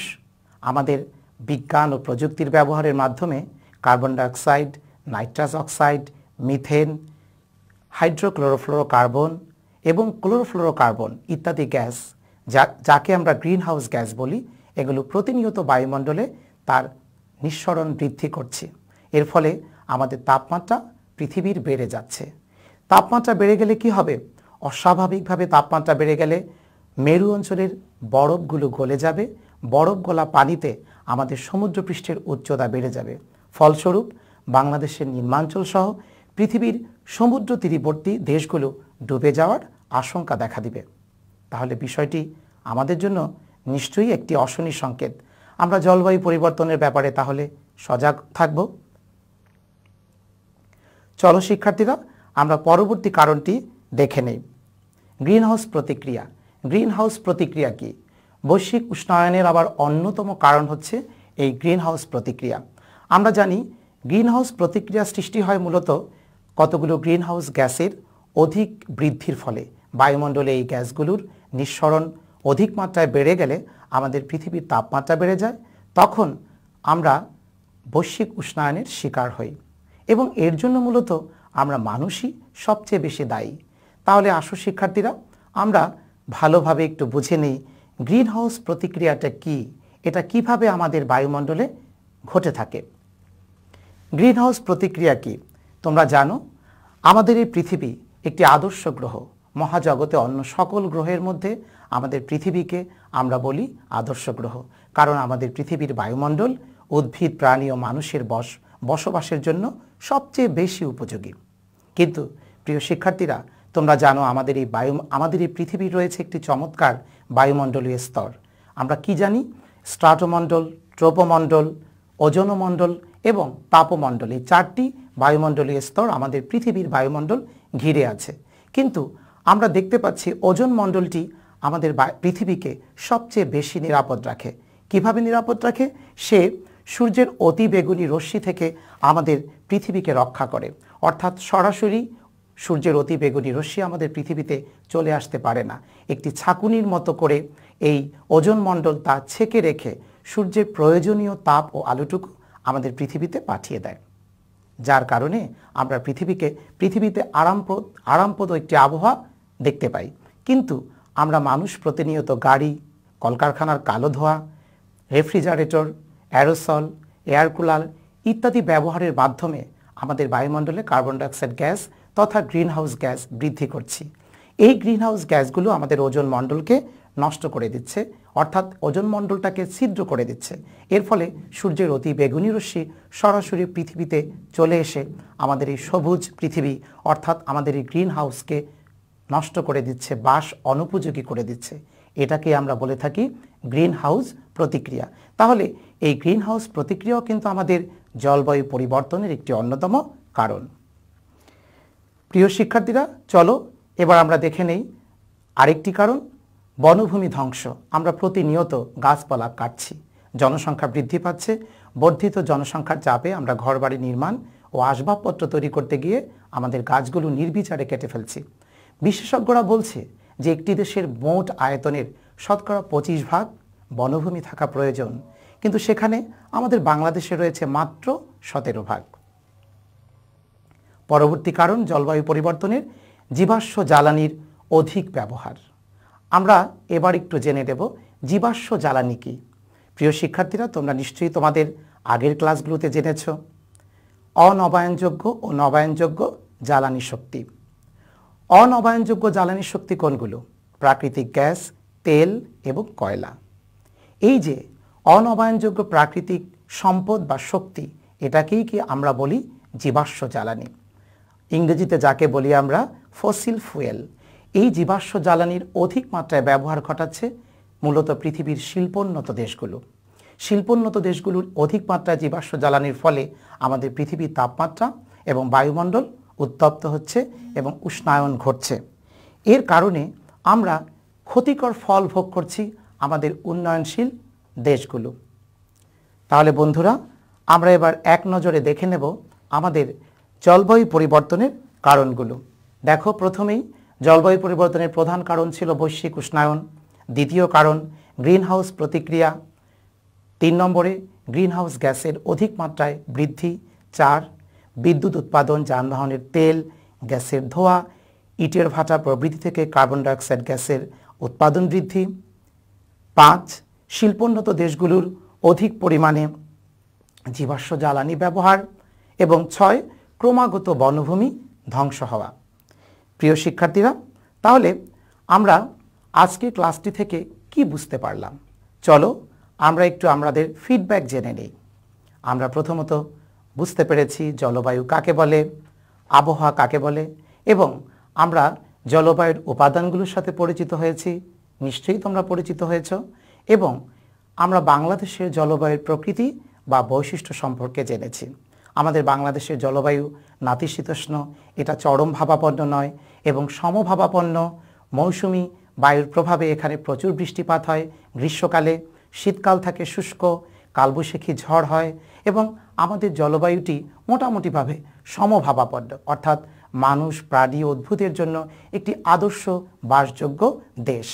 আমাদের বিজ্ঞান ও প্রযুক্তির ব্যবহারের মাধ্যমে carbon dioxide, nitrous oxide, methane, hydrochlorofluorocarbon এবং ক্লোরোফ্লোরোকার্বন ইত্যাদি গ্যাস, যাকে আমরা গ্রিনহাউস গ্যাস বলি, এগুলো প্রতিনিয়ত বায়ুমণ্ডলে তার নিঃসরণ বৃদ্ধি করছে। এর ফলে আমাদের তাপমাত্রা পৃথিবীর বেড়ে যাচ্ছে। তাপমাত্রা বেড়ে গেলে কি হবে? অস্বাভাবিকভাবে তাপমাত্রা বেড়ে গেলে মেরু অঞ্চলের বরফগুলো গলে যাবে। বরফ গলা পানিতে আমাদের সমুদ্রপৃষ্ঠের উচ্চতা বেড়ে যাবে। ফলস্বরূপ বাংলাদেশের নিম্নাঞ্চল সহ পৃথিবীর সমুদ্র তীরবর্তী দেশগুলো ডুবে যাওয়ার আশঙ্কা দেখা দিবে। তাহলে বিষয়টি আমাদের জন্য নিশ্চয়ই একটি অশনি সংকেত। আমরা জলবায়ু পরিবর্তনের ব্যাপারে তাহলে সজাগ থাকব। চলো শিক্ষার্থীরা, আমরা পরবর্তী কারণটি দেখে নেই। গ্রিনহাউস প্রতিক্রিয়া। গ্রিনহাউস প্রতিক্রিয়া কি? বৈশ্বিক উষ্ণায়নের আবার অন্যতম কারণ হচ্ছে এই গ্রিনহাউস প্রতিক্রিয়া। আমরা জানি গ্রিনহাউস প্রতিক্রিয়া সৃষ্টি হয় মূলত কতগুলো গ্রিনহাউস গ্যাসের অধিক বৃদ্ধির ফলে। বায়ুমণ্ডলে এই গ্যাসগুলোর নিঃসরণ অধিক মাত্রায় বেড়ে গেলে আমাদের পৃথিবীর তাপমাত্রা বেড়ে যায়, তখন আমরা বৈশ্বিক উষ্ণায়নের শিকার হই এবং এর জন্য মূলত আমরা মানুষই সবচেয়ে বেশি দায়ী। তাহলে আসো শিক্ষার্থীরা, আমরা ভালোভাবে একটু বুঝে নেই গ্রিনহাউস প্রতিক্রিয়াটা কি, এটা কিভাবে আমাদের বায়ুমণ্ডলে ঘটে থাকে। গ্রিনহাউস প্রতিক্রিয়া কি? তোমরা জানো আমাদের এই পৃথিবী একটি আদর্শ গ্রহ। মহাজগতে অন্য সকল গ্রহের মধ্যে আমাদের পৃথিবীকে আমরা বলি আদর্শ গ্রহ, কারণ আমাদের পৃথিবীর বায়ুমণ্ডল উদ্ভিদ, প্রাণী ও মানুষের বসবাসের জন্য সবচেয়ে বেশি উপযোগী। কিন্তু প্রিয় শিক্ষার্থীরা, তোমরা জানো আমাদের এই পৃথিবীর রয়েছে একটি চমৎকার বায়ুমণ্ডলীয় স্তর। আমরা কি জানি? স্ট্রাটোমণ্ডল, ট্রোপোমণ্ডল, ওজোনমণ্ডল এবং তাপমণ্ডল, এই 4টি বায়ুমণ্ডলীয় স্তর আমাদের পৃথিবীর বায়ুমণ্ডল ঘিরে আছে। কিন্তু আমরা দেখতে পাচ্ছি ওজোন মণ্ডলটি আমাদের পৃথিবীকে সবচেয়ে বেশি নিরাপদ রাখে। কিভাবে নিরাপদ রাখে? সে সূর্যের অতি বেগুনি রশ্মি থেকে আমাদের পৃথিবীকে রক্ষা করে। অর্থাৎ সরাসরি সূর্যের অতি বেগুনি রশ্মি আমাদের পৃথিবীতে চলে আসতে পারে না। একটি ছাঁকুনির মতো করে এই ওজোন মণ্ডল তা ছেঁকে রেখে সূর্যের প্রয়োজনীয় তাপ ও আলোটুকু আমাদের পৃথিবীতে পাঠিয়ে দেয়, যার কারণে আমরা পৃথিবীতে আরামপ্রদ একটি আবহাওয়া দেখতে পাই। কিন্তু আমরা মানুষ প্রতিনিয়ত গাড়ি, কলকারখানার কালো ধোঁয়া, রেফ্রিজারেটর, অ্যারোসল, এয়ার কুলার ইত্যাদি ব্যবহারের মাধ্যমে আমাদের বায়ুমণ্ডলে কার্বন ডাইঅক্সাইড গ্যাস তথা গ্রিনহাউস গ্যাস বৃদ্ধি করছি। এই গ্রিনহাউস গ্যাসগুলো আমাদের ওজোন মণ্ডলকে নষ্ট করে দিচ্ছে, অর্থাৎ ওজোন মণ্ডলটাকে ছিদ্র করে দিচ্ছে। এর ফলে সূর্যের অতি বেগুনি রশ্মি সরাসরি পৃথিবীতে চলে এসে আমাদের এই সবুজ পৃথিবী অর্থাৎ আমাদের এই গ্রিনহাউসকে নষ্ট করে দিচ্ছে, বাস অনুপযোগী করে দিচ্ছে। এটাকে আমরা বলে থাকি গ্রিনহাউস প্রতিক্রিয়া। তাহলে এই গ্রিনহাউস প্রতিক্রিয়াও কিন্তু আমাদের জলবায়ু পরিবর্তনের একটি অন্যতম কারণ। প্রিয় শিক্ষার্থীরা, চলো এবার আমরা দেখে নেই আরেকটি কারণ, বনভূমি ধ্বংস। আমরা প্রতিনিয়ত গাছপালা কাটছি, জনসংখ্যা বৃদ্ধি পাচ্ছে। বর্ধিত জনসংখ্যার চাপে আমরা ঘরবাড়ি নির্মাণ ও আসবাবপত্র তৈরি করতে গিয়ে আমাদের গাছগুলো নির্বিচারে কেটে ফেলছি। বিশেষজ্ঞরা বলছে যে একটি দেশের মোট আয়তনের 25% বনভূমি থাকা প্রয়োজন, কিন্তু সেখানে আমাদের বাংলাদেশে রয়েছে মাত্র 17%। পরবর্তী কারণ জলবায়ু পরিবর্তনের জীবাশ্ম জ্বালানির অধিক ব্যবহার। আমরা এবার একটু জেনে নেব জীবাশ্ম জ্বালানি কি। প্রিয় শিক্ষার্থীরা, তোমরা নিশ্চয়ই তোমাদের আগের ক্লাসগুলোতে জেনেছ অনবায়নযোগ্য ও নবায়নযোগ্য জ্বালানি শক্তি। অনবায়নযোগ্য জ্বালানি শক্তি কোনগুলো? প্রাকৃতিক গ্যাস, তেল এবং কয়লা। এই যে অনবায়নযোগ্য প্রাকৃতিক সম্পদ বা শক্তি, এটাকেই কি আমরা বলি জীবাশ্ম জ্বালানি। ইংরেজিতে যাকে বলি আমরা ফসিল ফুয়েল। এই জীবাশ্ম জ্বালানির অধিক মাত্রায় ব্যবহার ঘটাচ্ছে মূলত পৃথিবীর শিল্পোন্নত দেশগুলো। শিল্পোন্নত দেশগুলোর অধিক মাত্রায় জীবাশ্ম জ্বালানির ফলে আমাদের পৃথিবীর তাপমাত্রা এবং বায়ুমণ্ডল উত্তপ্ত হচ্ছে এবং উষ্ণায়ন ঘটছে। এর কারণে আমরা ক্ষতিকর ফল ভোগ করছি আমাদের উন্নয়নশীল দেশগুলো। তাহলে বন্ধুরা, আমরা এবার এক নজরে দেখে নেব আমাদের জলবায়ু পরিবর্তনের কারণগুলো। দেখো, প্রথমেই জলবায়ু পরিবর্তনের প্রধান কারণ ছিল বৈশ্বিক উষ্ণায়ন। দ্বিতীয় কারণ গ্রিনহাউস প্রতিক্রিয়া। 3 নম্বরে গ্রিনহাউস গ্যাসের অধিক মাত্রায় বৃদ্ধি। 4 বিদ্যুৎ উৎপাদন, যানবাহনের তেল, গ্যাসের ধোঁয়া, ইটের ভাটা প্রভৃতি থেকে কার্বন ডাইঅক্সাইড গ্যাসের উৎপাদন বৃদ্ধি। 5 শিল্পোন্নত দেশগুলোর অধিক পরিমাণে জীবাশ্ম জ্বালানি ব্যবহার। এবং 6 ক্রমাগত বনভূমি ধ্বংস হওয়া। প্রিয় শিক্ষার্থীরা, তাহলে আমরা আজকের ক্লাসটি থেকে কি বুঝতে পারলাম? চলো আমরা একটু আমাদের ফিডব্যাক জেনে নেই। আমরা প্রথমত বুঝতে পেরেছি জলবায়ু কাকে বলে, আবহাওয়া কাকে বলে, এবং আমরা জলবায়ুর উপাদানগুলোর সাথে পরিচিত হয়েছি। নিশ্চয়ই তোমরা পরিচিত হয়েছ। এবং আমরা বাংলাদেশের জলবায়ুর প্রকৃতি বা বৈশিষ্ট্য সম্পর্কে জেনেছি। আমাদের বাংলাদেশের জলবায়ু নাতিশীতোষ্ণ, এটা চরম ভাবাপন্ন নয় এবং সমভাবাপন্ন। মৌসুমি বায়ুর প্রভাবে এখানে প্রচুর বৃষ্টিপাত হয় গ্রীষ্মকালে, শীতকাল থাকে শুষ্ক, কালবৈশাখী ঝড় হয় এবং আমাদের জলবায়ুটি মোটামুটিভাবে সমভাবাপন্ন, অর্থাৎ মানুষ, প্রাণী, উদ্ভিদের জন্য একটি আদর্শ বাসযোগ্য দেশ।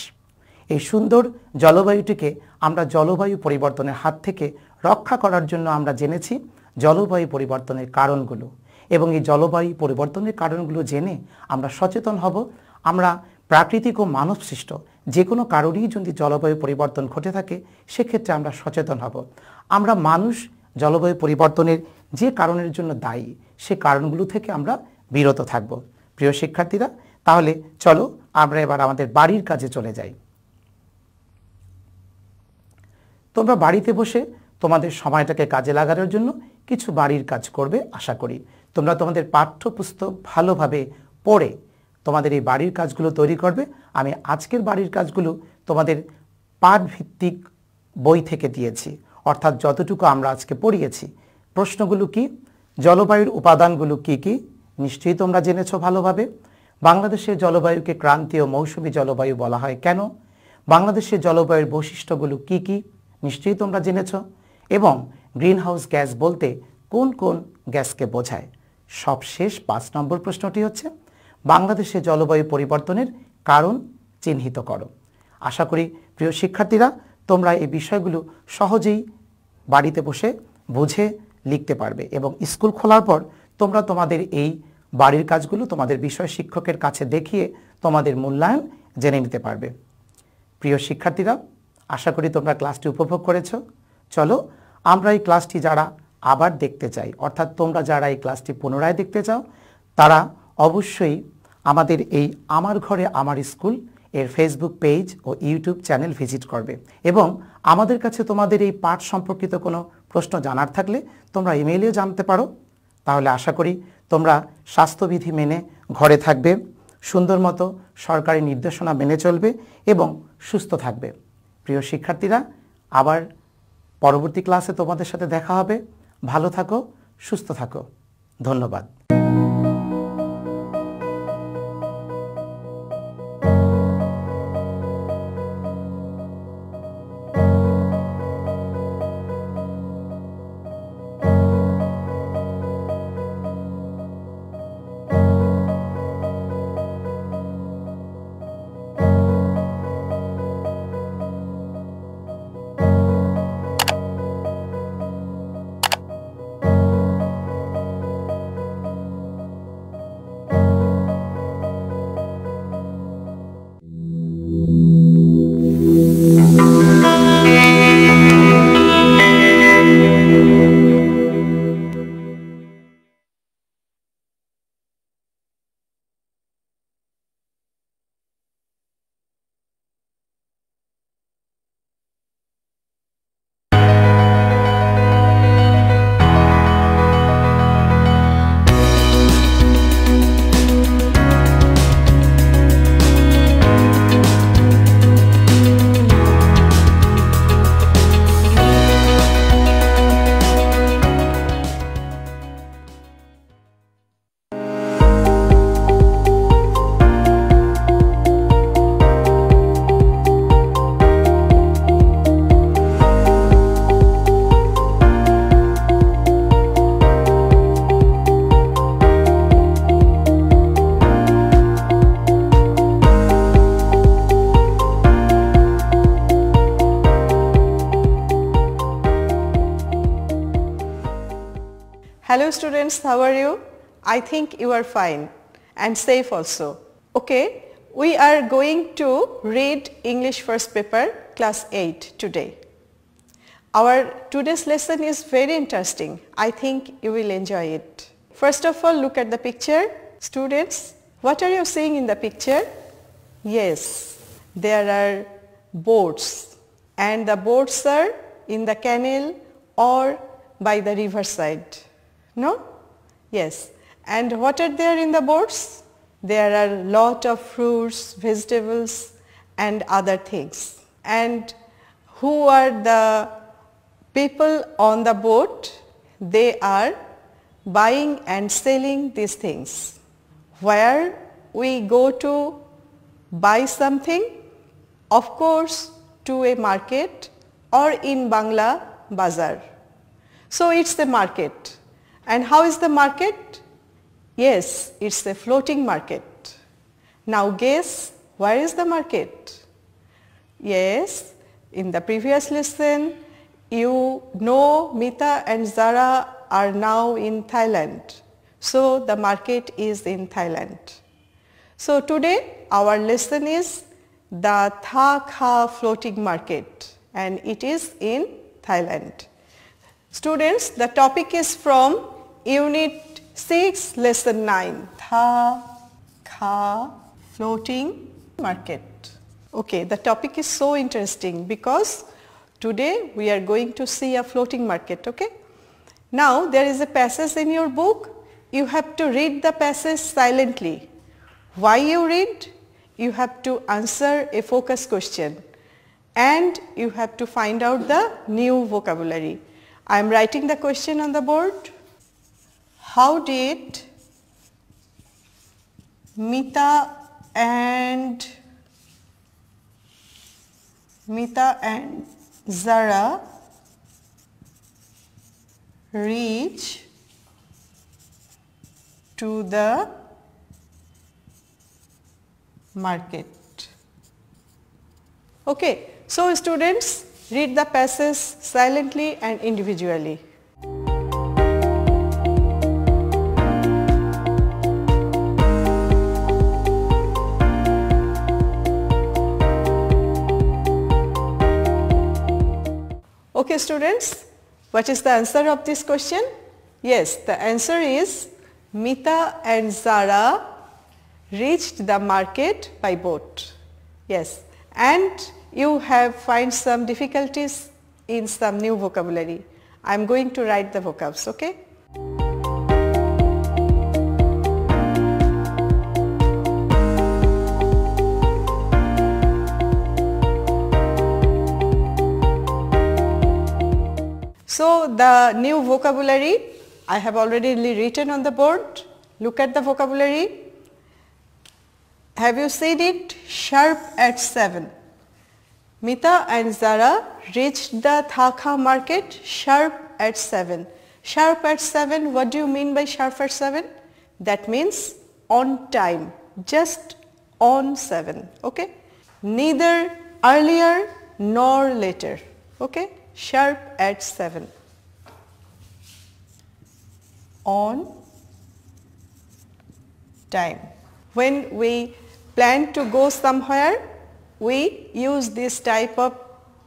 এই সুন্দর জলবায়ুটিকে আমরা জলবায়ু পরিবর্তনের হাত থেকে রক্ষা করার জন্য আমরা জেনেছি জলবায়ু পরিবর্তনের কারণগুলো, এবং এই জলবায়ু পরিবর্তনের কারণগুলো জেনে আমরা সচেতন হব। আমরা প্রাকৃতিক ও মানব সৃষ্ট যে কোনো কারণেই যদি জলবায়ু পরিবর্তন ঘটে থাকে সেক্ষেত্রে আমরা সচেতন হব। আমরা মানুষ জলবায়ু পরিবর্তনের যে কারণের জন্য দায়ী সে কারণগুলো থেকে আমরা বিরত থাকব। প্রিয় শিক্ষার্থীরা, তাহলে চলো আমরা এবার আমাদের বাড়ির কাজে চলে যাই। তোমরা বাড়িতে বসে তোমাদের সময়টাকে কাজে লাগানোর জন্য কিছু বাড়ির কাজ করবে আশা করি। তোমরা তোমাদের পাঠ্যপুস্তক ভালোভাবে পড়ে তোমাদের এই বাড়ির কাজগুলো তৈরি করবে। আমি আজকের বাড়ির কাজগুলো তোমাদের পাঠভিত্তিক বই থেকে দিয়েছি, অর্থাৎ যতটুকু আমরা আজকে পড়িয়েছি। প্রশ্নগুলো কি? জলবায়ুর উপাদানগুলো কি কি? নিশ্চয়ই তোমরা জেনেছো ভালোভাবে। বাংলাদেশের জলবায়ুকে ক্রান্তীয় মৌসুমী জলবায়ু বলা হয় কেন? বাংলাদেশের জলবায়ুর বৈশিষ্ট্যগুলো কি কি? নিশ্চয়ই তোমরা জেনেছ। এবং গ্রিনহাউস গ্যাস বলতে কোন কোন গ্যাসকে বোঝায়? সবশেষ 5 নম্বর প্রশ্নটি হচ্ছে বাংলাদেশে জলবায়ু পরিবর্তনের কারণ চিহ্নিত করো। আশা করি প্রিয় শিক্ষার্থীরা তোমরা এই বিষয়গুলো সহজেই বাড়িতে বসে বুঝে লিখতে পারবে এবং স্কুল খোলার পর তোমরা তোমাদের এই বাড়ির কাজগুলো তোমাদের বিষয় শিক্ষকের কাছে দেখিয়ে তোমাদের মূল্যায়ন জেনে নিতে পারবে। প্রিয় শিক্ষার্থীরা, আশা করি তোমরা ক্লাসটি উপভোগ করেছ। চলো আমরা এই ক্লাসটি যারা আবার দেখতে চাই, অর্থাৎ তোমরা যারা এই ক্লাসটি পুনরায় দেখতে চাও, তারা অবশ্যই আমাদের এই আমার ঘরে আমার স্কুল এর ফেসবুক পেজ ও ইউটিউব চ্যানেল ভিজিট করবে। এবং আমাদের কাছে তোমাদের এই পাঠ সম্পর্কিত কোনো প্রশ্ন জানার থাকলে তোমরা ইমেইলেও জানতে পারো। তাহলে আশা করি তোমরা স্বাস্থ্যবিধি মেনে ঘরে থাকবে, সুন্দর মতো সরকারি নির্দেশনা মেনে চলবে এবং সুস্থ থাকবে। প্রিয় শিক্ষার্থীরা, আবার পরবর্তী ক্লাসে তোমাদের সাথে দেখা হবে। ভালো থাকো, সুস্থ থাকো। ধন্যবাদ। Hello students, how are you? I think you are fine and safe also. Okay, we are going to read English first paper class 8 today. Our today's lesson is very interesting. I think you will enjoy it. First of all, look at the picture. Students, what are you seeing in the picture? Yes, there are boats and the boats are in the canal or by the river side. No? Yes. And what are there in the boards? There are lot of fruits, vegetables and other things. And who are the people on the boat? They are buying and selling these things. Where we go to buy something? Of course, to a market or in Bangla, bazaar. So it's the market. And how is the market? Yes, it's a floating market. Now guess, where is the market? Yes, in the previous lesson, you know Mita and Zara are now in Thailand. So the market is in Thailand. So today our lesson is the Tha Kha floating market, and it is in Thailand. Students, the topic is from Unit 6, Lesson 9, Tha Kha floating market. Okay, the topic is so interesting because today we are going to see a floating market. Okay. Now there is a passage in your book. You have to read the passage silently. Why you read? You have to answer a focus question and you have to find out the new vocabulary. I am writing the question on the board. How did Mita and Zara reach to the market? Okay, so students, read the passage silently and individually. Okay students, what is the answer of this question? Yes, the answer is Mita and Zara reached the market by boat. Yes, and you have find some difficulties in some new vocabulary. I am going to write the vocabs, okay? So the new vocabulary I have already written on the board. Look at the vocabulary. Have you seen it? Sharp at 7. Mita and Zara reached the Tha Kha market sharp at 7. Sharp at 7, what do you mean by sharp at 7? That means on time, just on 7, okay? Neither earlier nor later, okay? Sharp at 7. On time. When we plan to go somewhere, we use this type of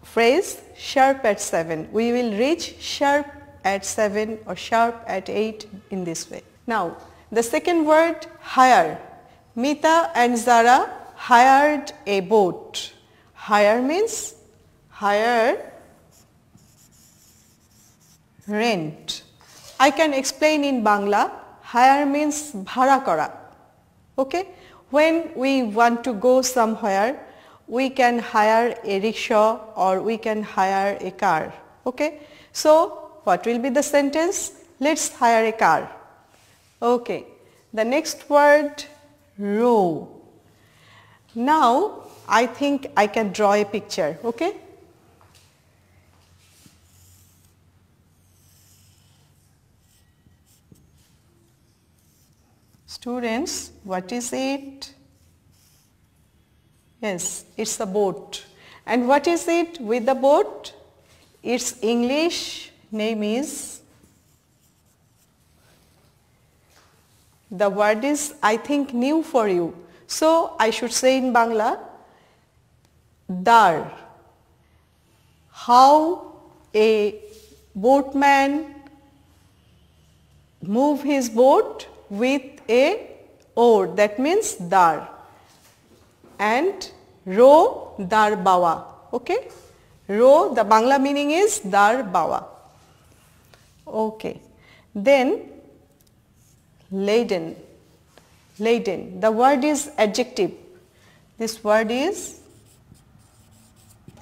phrase, sharp at 7. We will reach sharp at 7 or sharp at 8 in this way. Now, the second word, hire. Mita and Zara hired a boat. Hire means hire, rent. I can explain in Bangla. Hire means bhara kora. Okay? When we want to go somewhere, we can hire a rickshaw or we can hire a car. Okay? So, what will be the sentence? Let's hire a car. Okay. The next word, row. Now, I think I can draw a picture. Okay? Students, what is it? Yes, it's a boat. And what is it with the boat? Its English name is, the word is I think new for you. So I should say in Bangla, dar. How a boatman move his boat with a oar, that means dar. And row, dar bawa. Okay? Row, the Bangla meaning is dar bawa. Okay. Then laden. Laden. The word is adjective. This word is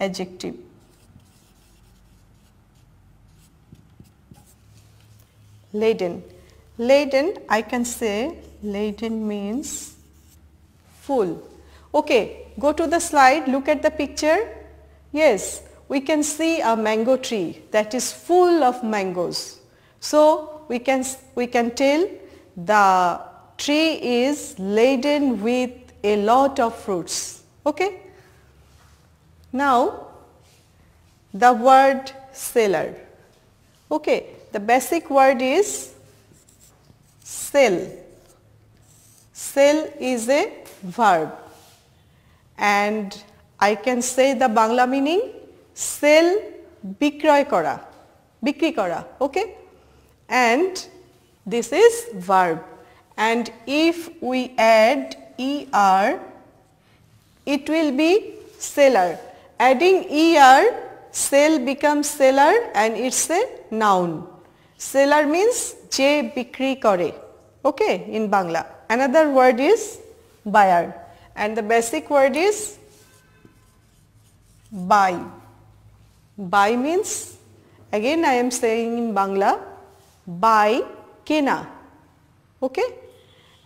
adjective. Laden. Laden, I can say laden means full. Okay, go to the slide, look at the picture. Yes, we can see a mango tree that is full of mangoes. So we can tell the tree is laden with a lot of fruits. Okay. Now the word seller. Okay, the basic word is sell. Sell is a verb, and I can say the Bangla meaning sell bikroy kora, bikri kora, okay, and this is verb, and if we add er it will be seller. Adding er, sell becomes seller and it's a noun. Seller means je bikri kore, okay, in Bangla. Another word is buyer, and the basic word is buy. Buy means, again I am saying in Bangla, buy kena, okay,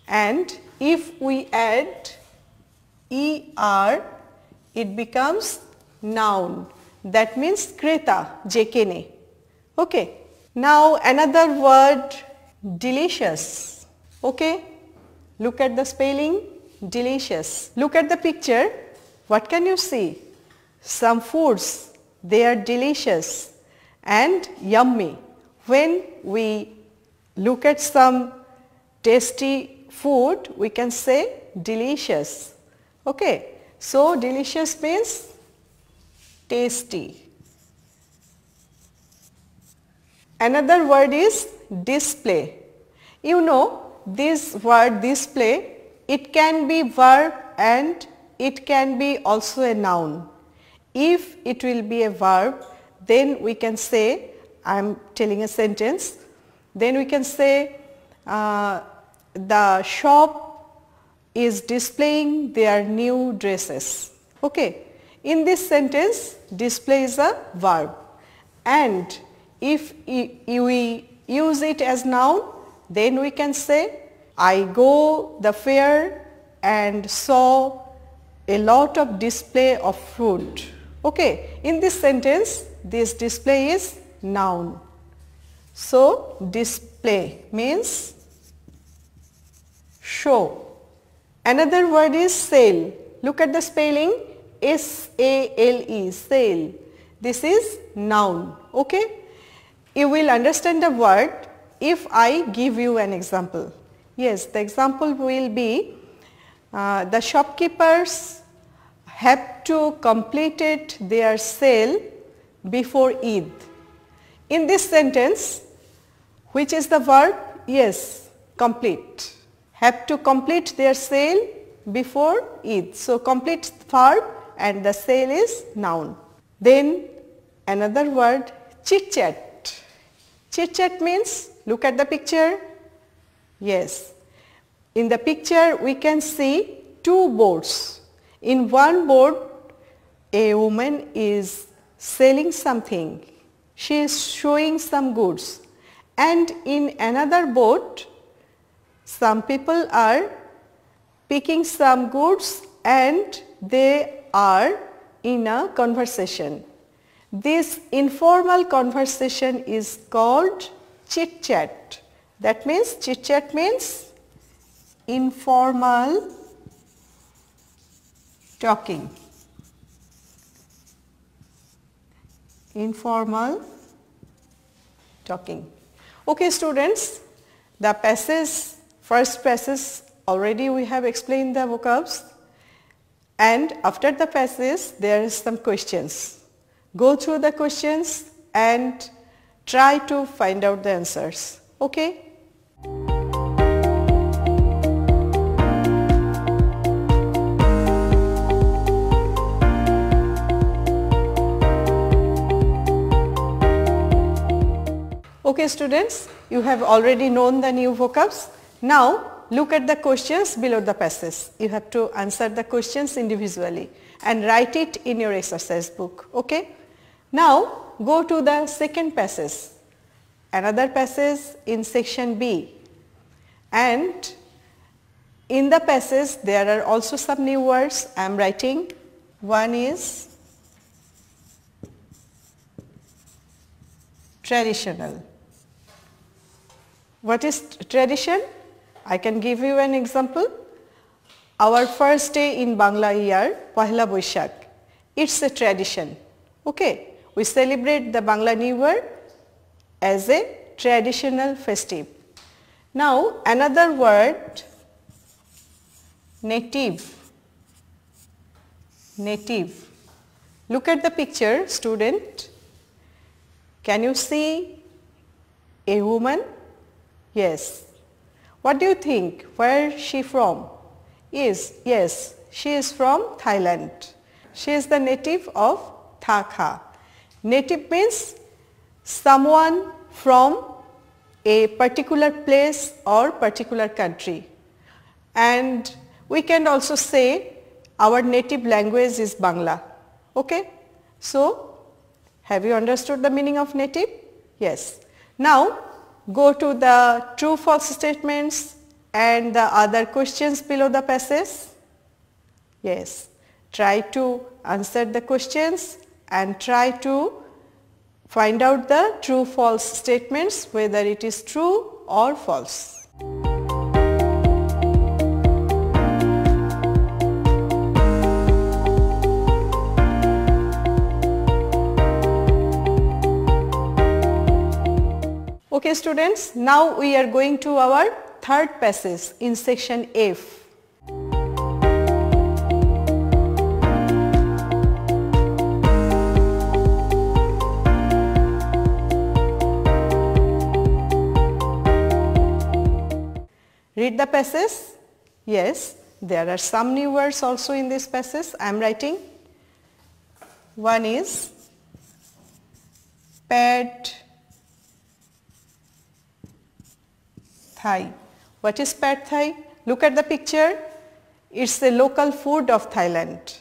and if we add er it becomes noun, that means kreta, je kene, okay. Now another word, delicious, okay. Look at the spelling, delicious. Look at the picture, what can you see? Some foods, they are delicious and yummy. When we look at some tasty food, we can say delicious, okay. So delicious means tasty. Another word is display. You know, this word display, it can be verb and it can be also a noun. If it will be a verb, then we can say, I am telling a sentence, then we can say the shop is displaying their new dresses, okay. In this sentence, display is a verb, and if we use it as noun, then we can say, I go the fair and saw a lot of display of fruit, okay. In this sentence, this display is noun. So display means show. Another word is sale. Look at the spelling, S-A-L-E, sale. This is noun, okay. You will understand the word if I give you an example. Yes, the example will be the shopkeepers have to complete their sale before Eid. In this sentence, which is the verb? Yes, complete. Have to complete their sale before Eid. So complete verb and the sale is noun. Then another word, chit chat. Chit chat means, look at the picture. Yes, in the picture we can see two boards. In one board, a woman is selling something. She is showing some goods. And in another board, some people are picking some goods and they are in a conversation. This informal conversation is called chit chat. That means chit chat means informal talking. Informal talking. Okay students, the passage, first passage already we have explained the vocabs, and after the passage there is some questions. Go through the questions and try to find out the answers. Okay? Okay students, you have already known the new vocabs. Now look at the questions below the passage. You have to answer the questions individually and write it in your exercise book. Okay? Now go to the second passage, another passage in section B, and in the passage there are also some new words I am writing. One is traditional. What is tradition? I can give you an example. Our first day in Bangla year, Pahela Boishakh, it's a tradition. Okay, we celebrate the Bangla New Year as a traditional festive. Now another word, native. Native. Look at the picture, student. Can you see a woman? Yes. What do you think? Where is she from? Yes, she is from Thailand. She is the native of Tha Kha. Native means someone from a particular place or particular country. And we can also say our native language is Bangla. Okay? So, have you understood the meaning of native? Yes. Now, go to the true false statements and the other questions below the passage. Yes. Try to answer the questions and try to find out the true false statements, whether it is true or false. Okay students, now we are going to our third passage in section F. Read the passage. Yes, there are some new words also in this passage I am writing. One is pad Thai. What is pad Thai? Look at the picture. It's the local food of Thailand.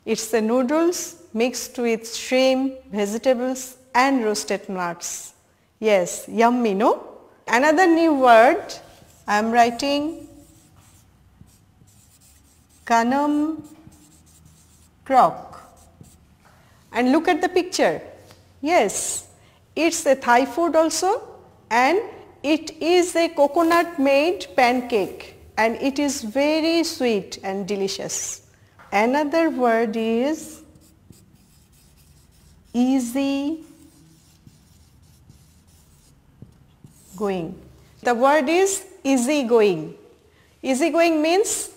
It's the noodles mixed with shrimp, vegetables and roasted nuts. Yes, yummy, no? Another new word I am writing Kanam Krok. And look at the picture. Yes, it's a Thai food also, and it is a coconut made pancake and it is very sweet and delicious. Another word is easy going. The word is easy going. Easy going means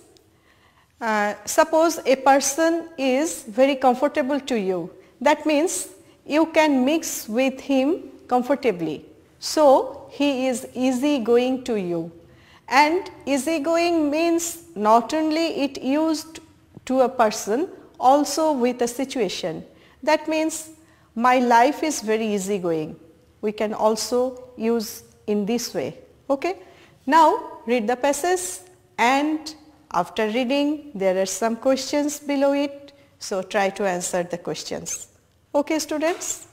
suppose a person is very comfortable to you. That means you can mix with him comfortably. So he is easy going to you. And easy going means not only it used to a person, also with a situation. That means my life is very easy going. We can also use in this way. Okay? Now read the passage, and after reading there are some questions below it. So try to answer the questions. Okay students?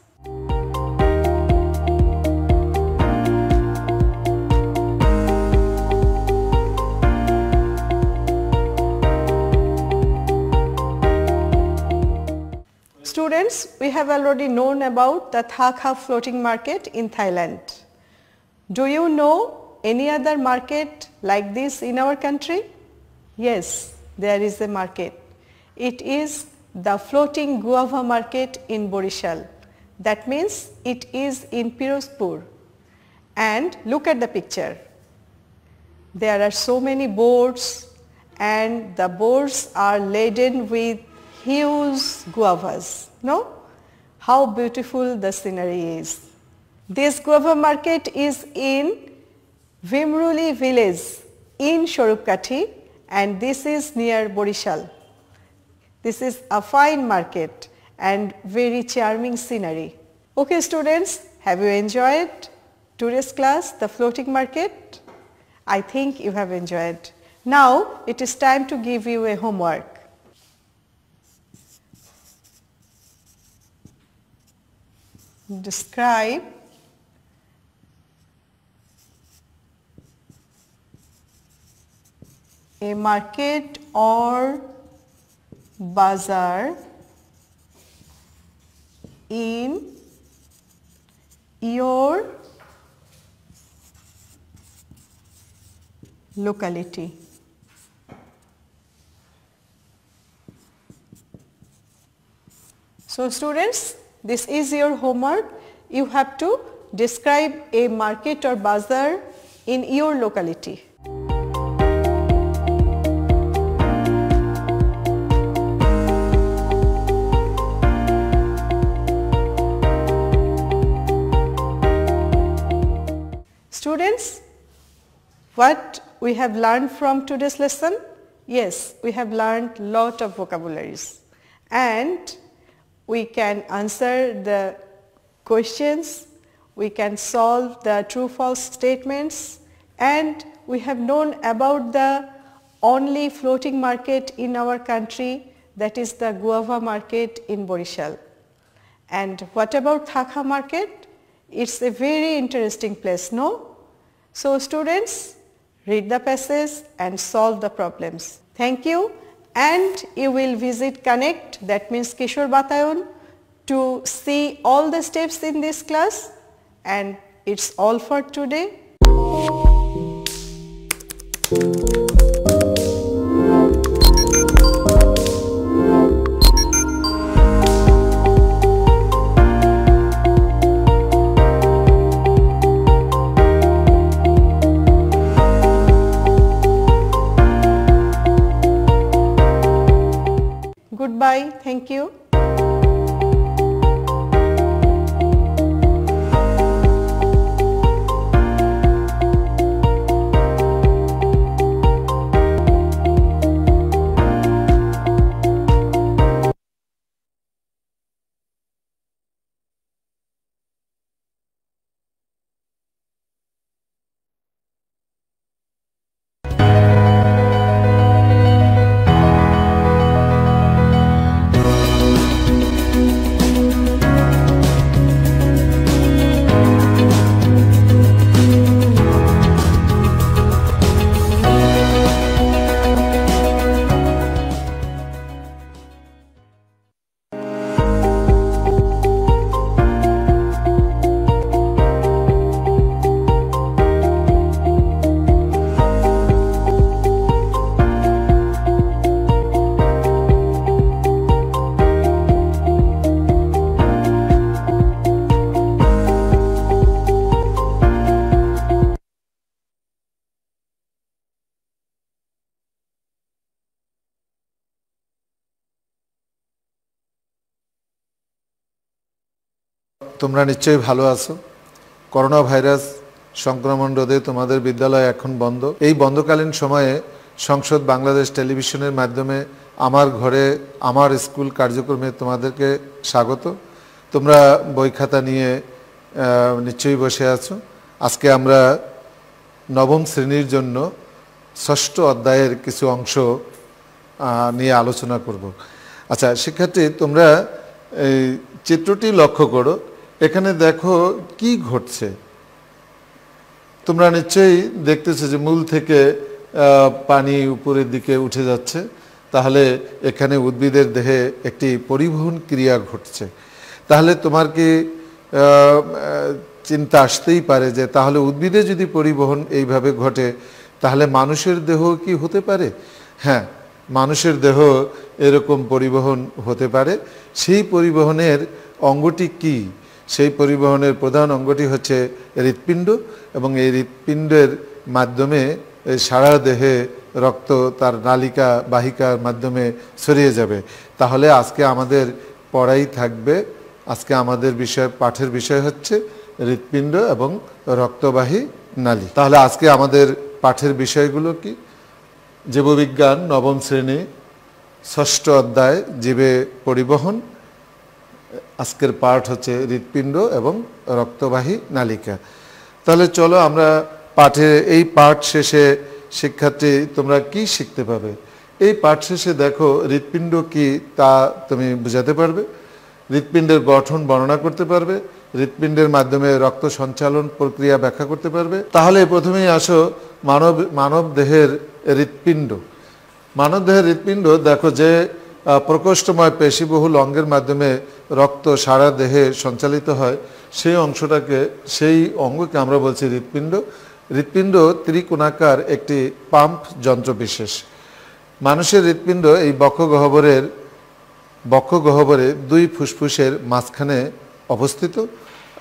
Students, we have already known about the Tha Kha floating market in Thailand. Do you know any other market like this in our country? Yes, there is a market. It is the floating guava market in Borishal. That means it is in Pirozpur. And look at the picture. There are so many boats, and the boats are laden with huge guavas. No? How beautiful the scenery is. This guava market is in Vimruli village in Swarupkathi, and this is near Borishal. This is a fine market and very charming scenery. Okay students, have you enjoyed today's class, the floating market? I think you have enjoyed. Now it is time to give you a homework. Describe a market or bazaar in your locality. So students, this is your homework. You have to describe a market or bazaar in your locality. Students, what we have learned from today's lesson? Yes, we have learned lot of vocabularies and we can answer the questions, we can solve the true-false statements, and we have known about the only floating market in our country, that is the guava market in Borishal. And what about Thakha market? It's a very interesting place, no? So students, read the passage and solve the problems. Thank you, and you will visit Connect, that means Kishore Batayon, to see all the steps in this class, and it's all for today. Goodbye. Thank you. তোমরা নিশ্চয়ই ভালো আছো। Corona virus সংক্রমণ রোধে তোমাদের বিদ্যালয় এখন বন্ধ। এই বন্ধকালীন সময়ে সংসদ বাংলাদেশ টেলিভিশনের মাধ্যমে আমার ঘরে আমার স্কুল কার্যক্রমে তোমাদেরকে স্বাগত। তোমরা বই খাতা নিয়ে নিশ্চয়ই বসে আছো। আজকে আমরা নবম শ্রেণীর জন্য ষষ্ঠ অধ্যায়ের কিছু অংশ নিয়ে আলোচনা করব। আচ্ছা শিক্ষার্থী, তোমরা এই চিত্রটি লক্ষ্য করো। এখানে দেখো কি ঘটছে। তোমরা নিশ্চয়ই দেখতেছো যে মূল থেকে পানি উপরের দিকে উঠে যাচ্ছে। তাহলে এখানে উদ্ভিদের দেহে একটি পরিবহন ক্রিয়া ঘটছে। তাহলে তোমার কি চিন্তা আসতেই পারে যে তাহলে উদ্ভিদে যদি পরিবহন এইভাবে ঘটে তাহলে মানুষের দেহ কি হতে পারে? হ্যাঁ, মানুষের দেহ এরকম পরিবহন হতে পারে। সেই পরিবহনের অঙ্গটি কি? সেই পরিবহনের প্রধান অঙ্গটি হচ্ছে হৃৎপিণ্ড, এবং এই হৃৎপিণ্ডের মাধ্যমে সারা দেহে রক্ত তার নালিকা বাহিকার মাধ্যমে ছড়িয়ে যাবে। তাহলে আজকে আমাদের পড়াই থাকবে, আজকে আমাদের পাঠের বিষয় হচ্ছে হৃৎপিণ্ড এবং রক্তবাহী নালী। তাহলে আজকে আমাদের পাঠের বিষয়গুলো কি? জীববিজ্ঞান নবম শ্রেণী ষষ্ঠ অধ্যায় জীবে পরিবহন। আজকের পাঠ হচ্ছে হৃৎপিণ্ড এবং রক্তবাহী নালিকা। তাহলে চলো আমরা এই পাঠ শেষে শিক্ষার্থী তোমরা কি শিখতে পাবে? এই পাঠ শেষে দেখো হৃৎপিণ্ড কি তা তুমি বুঝাতে পারবে, হৃৎপিণ্ডের গঠন বর্ণনা করতে পারবে, হৃৎপিণ্ডের মাধ্যমে রক্ত সঞ্চালন প্রক্রিয়া ব্যাখ্যা করতে পারবে। তাহলে প্রথমেই আসো মানব দেহের হৃৎপিণ্ড। মানব দেহের হৃৎপিণ্ড দেখো যে প্রকোষ্ঠময় পেশিবহুল অঙ্গের মাধ্যমে রক্ত সারা দেহে সঞ্চালিত হয়, সেই অঙ্গকে আমরা বলছি হৃৎপিণ্ড। হৃৎপিণ্ড ত্রিকোণাকার একটি পাম্প যন্ত্র বিশেষ। মানুষের হৃৎপিণ্ড এই বক্ষগহ্বরে দুই ফুসফুসের মাঝখানে অবস্থিত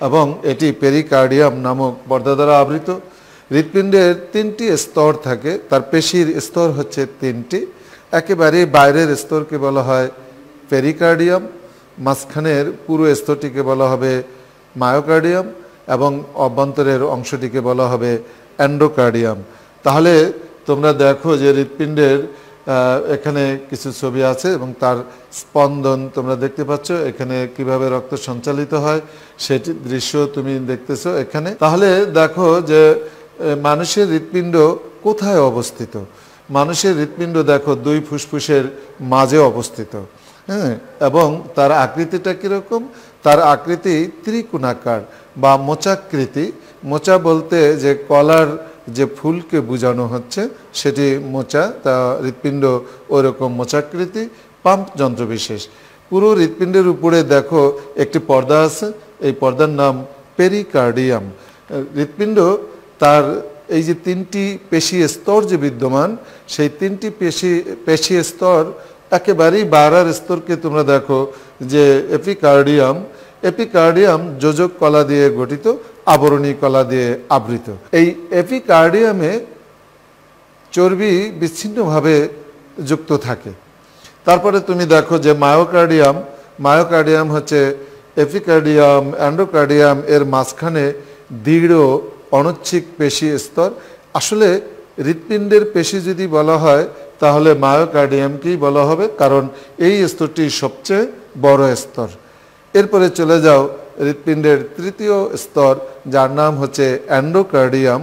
এবং এটি পেরিকার্ডিয়াম নামক পর্দা দ্বারা আবৃত। হৃৎপিণ্ডের 3টি স্তর থাকে, তার পেশির স্তর হচ্ছে 3টি। একেবারে বাইরের স্তরকে বলা হয় পেরিকার্ডিয়াম, মাঝখানের পুরো স্তরটিকে বলা হবে মায়োকার্ডিয়াম এবং অভ্যন্তরের অংশটিকে বলা হবে এন্ডোকার্ডিয়াম। তাহলে তোমরা দেখো যে হৃৎপিণ্ডের এখানে কিছু ছবি আছে এবং তার স্পন্দন তোমরা দেখতে পাচ্ছ, এখানে কিভাবে রক্ত সঞ্চালিত হয় সেটি দৃশ্য তুমি দেখতেছো এখানে। তাহলে দেখো যে মানুষের হৃৎপিণ্ড কোথায় অবস্থিত। মানুষের হৃৎপিণ্ড দেখো দুই ফুসফুসের মাঝে অবস্থিত, হ্যাঁ, এবং তার আকৃতিটা কীরকম? তার আকৃতি ত্রিকোণাকার বা মোচাকৃতি। মোচা বলতে যে কলার যে ফুলকে বোঝানো হচ্ছে সেটি মোচা, তা হৃৎপিণ্ড ওইরকম মোচাকৃতি, পাম্প যন্ত্র বিশেষ। পুরো হৃৎপিণ্ডের উপরে দেখো একটি পর্দা আছে, এই পর্দার নাম পেরিকার্ডিয়াম। হৃৎপিণ্ড তার এই যে 3টি পেশি স্তর যে বিদ্যমান, সেই 3টি পেশি স্তর একেবারেই বাইরের স্তরকে তোমরা দেখো যে এপিকার্ডিয়াম যোজক কলা দিয়ে গঠিত, আবরণী কলা দিয়ে আবৃত। এই এপিকার্ডিয়ামে চর্বি বিচ্ছিন্নভাবে যুক্ত থাকে। তারপরে তুমি দেখো যে মায়োকার্ডিয়াম হচ্ছে এপিকার্ডিয়াম এন্ডোকার্ডিয়াম এর মাঝখানে দৃঢ় অনৈচ্ছিক পেশি স্তর। আসলে হৃৎপিণ্ডের পেশি যদি বলা হয় তাহলে মায়োকার্ডিয়ামকেই বলা হবে, কারণ এই স্তরটি সবচেয়ে বড় স্তর। এরপরে চলে যাও হৃৎপিণ্ডের 3য় স্তর, যার নাম হচ্ছে এন্ডোকার্ডিয়াম।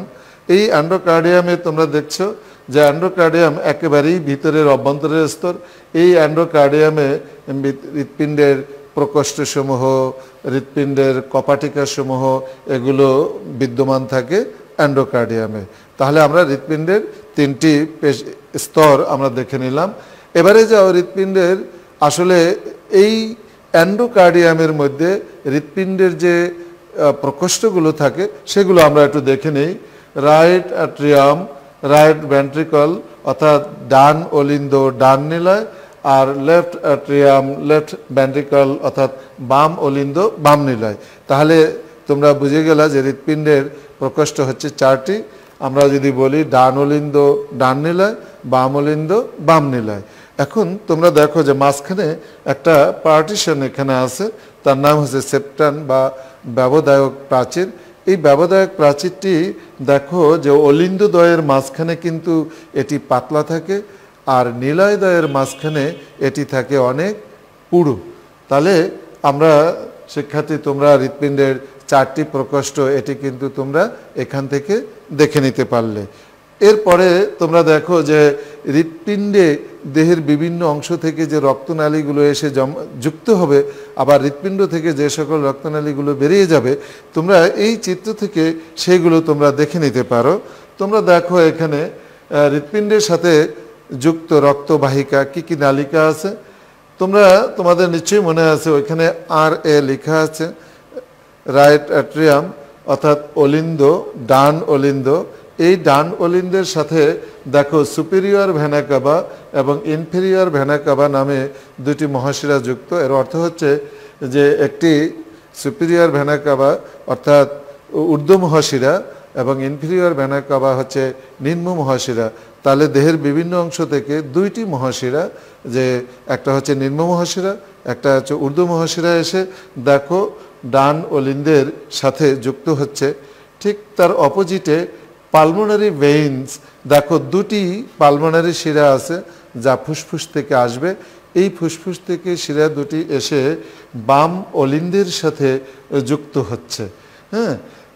এই এন্ডোকার্ডিয়ামে তোমরা দেখছো যে এন্ডোকার্ডিয়াম একেবারেই ভিতরের অভ্যন্তরের স্তর। এই এন্ডোকার্ডিয়ামে হৃৎপিণ্ডের প্রকোষ্ঠসমূহ, হৃৎপিণ্ডের কপাটিকাসমূহ এগুলো বিদ্যমান থাকে এন্ডোকার্ডিয়ামে। তাহলে আমরা হৃৎপিণ্ডের 3টি স্তর আমরা দেখে নিলাম। এবারে যাও হৃৎপিণ্ডের আসলে এই এন্ডোকার্ডিয়ামের মধ্যে হৃৎপিণ্ডের যে প্রকোষ্ঠগুলো থাকে সেগুলো আমরা একটু দেখে নিই। রাইট অ্যাট্রিয়াম, রাইট ভেন্ট্রিকল অর্থাৎ ডান অলিন্দ ডান নিলয়, আর লেফট অ্যাট্রিয়াম লেফট ভেন্ট্রিকল অর্থাৎ বাম অলিন্দ বাম নিলয়। তাহলে তোমরা বুঝে গেলা যে হৃৎপিণ্ডের প্রকোষ্ঠ হচ্ছে 4টি। আমরা যদি বলি ডান অলিন্দ ডান নিলয়, বাম অলিন্দ বাম নিলয়। এখন তোমরা দেখো যে মাঝখানে একটা পার্টিশন এখানে আছে, তার নাম হচ্ছে সেপ্টান বা ব্যবদায়ক প্রাচীর। এই ব্যবদায়ক প্রাচীরটি দেখো যে অলিন্দদ্বয়ের মাঝখানে কিন্তু এটি পাতলা থাকে, আর নিলয়দ্বয়ের মাঝখানে এটি থাকে অনেক পুরু। তাহলে আমরা শিক্ষার্থী তোমরা হৃৎপিণ্ডের 4টি প্রকোষ্ঠ এটি কিন্তু তোমরা এখান থেকে দেখে নিতে পারলে। এরপরে তোমরা দেখো যে হৃৎপিণ্ডে দেহের বিভিন্ন অংশ থেকে যে রক্তনালীগুলো এসে যুক্ত হবে, আবার হৃৎপিণ্ড থেকে যে সকল রক্তনালীগুলো বেরিয়ে যাবে, তোমরা এই চিত্র থেকে সেগুলো তোমরা দেখে নিতে পারো। তোমরা দেখো এখানে হৃৎপিণ্ডের সাথে যুক্ত রক্তবাহিকা কি কি নালিকা আছে। তোমাদের নিশ্চয়ই মনে আছে ওইখানে RA লেখা আছে, রাইট অ্যাট্রিয়াম অর্থাৎ অলিন্দ ডান অলিন্দ। এই ডান অলিন্দের সাথে দেখো সুপিরিয়র ভেনা কাভা এবং ইনফেরিয়র ভেনা কাভা নামে 2টি মহাশিরা যুক্ত। এর অর্থ হচ্ছে যে একটি সুপিরিয়র ভেনা কাভা অর্থাৎ ঊর্ধ্ব মহাশিরা এবং ইনফেরিয়র ভেনা কাভা হচ্ছে নিম্ন মহাশিরা। তাহলে দেহের বিভিন্ন অংশ থেকে 2টি মহাশিরা, যে একটা হচ্ছে নিম্ন মহাশিরা, একটা হচ্ছে ঊর্ধ্ব মহাশিরা এসে দেখো ডান অলিন্দের সাথে যুক্ত হচ্ছে। ঠিক তার অপোজিটে পালমোনারি ভেইনস, দেখো 2টি পালমোনারি শিরা আছে যা ফুসফুস থেকে আসবে। এই ফুসফুস থেকে শিরা 2টি এসে বাম অলিন্দের সাথে যুক্ত হচ্ছে। হ্যাঁ,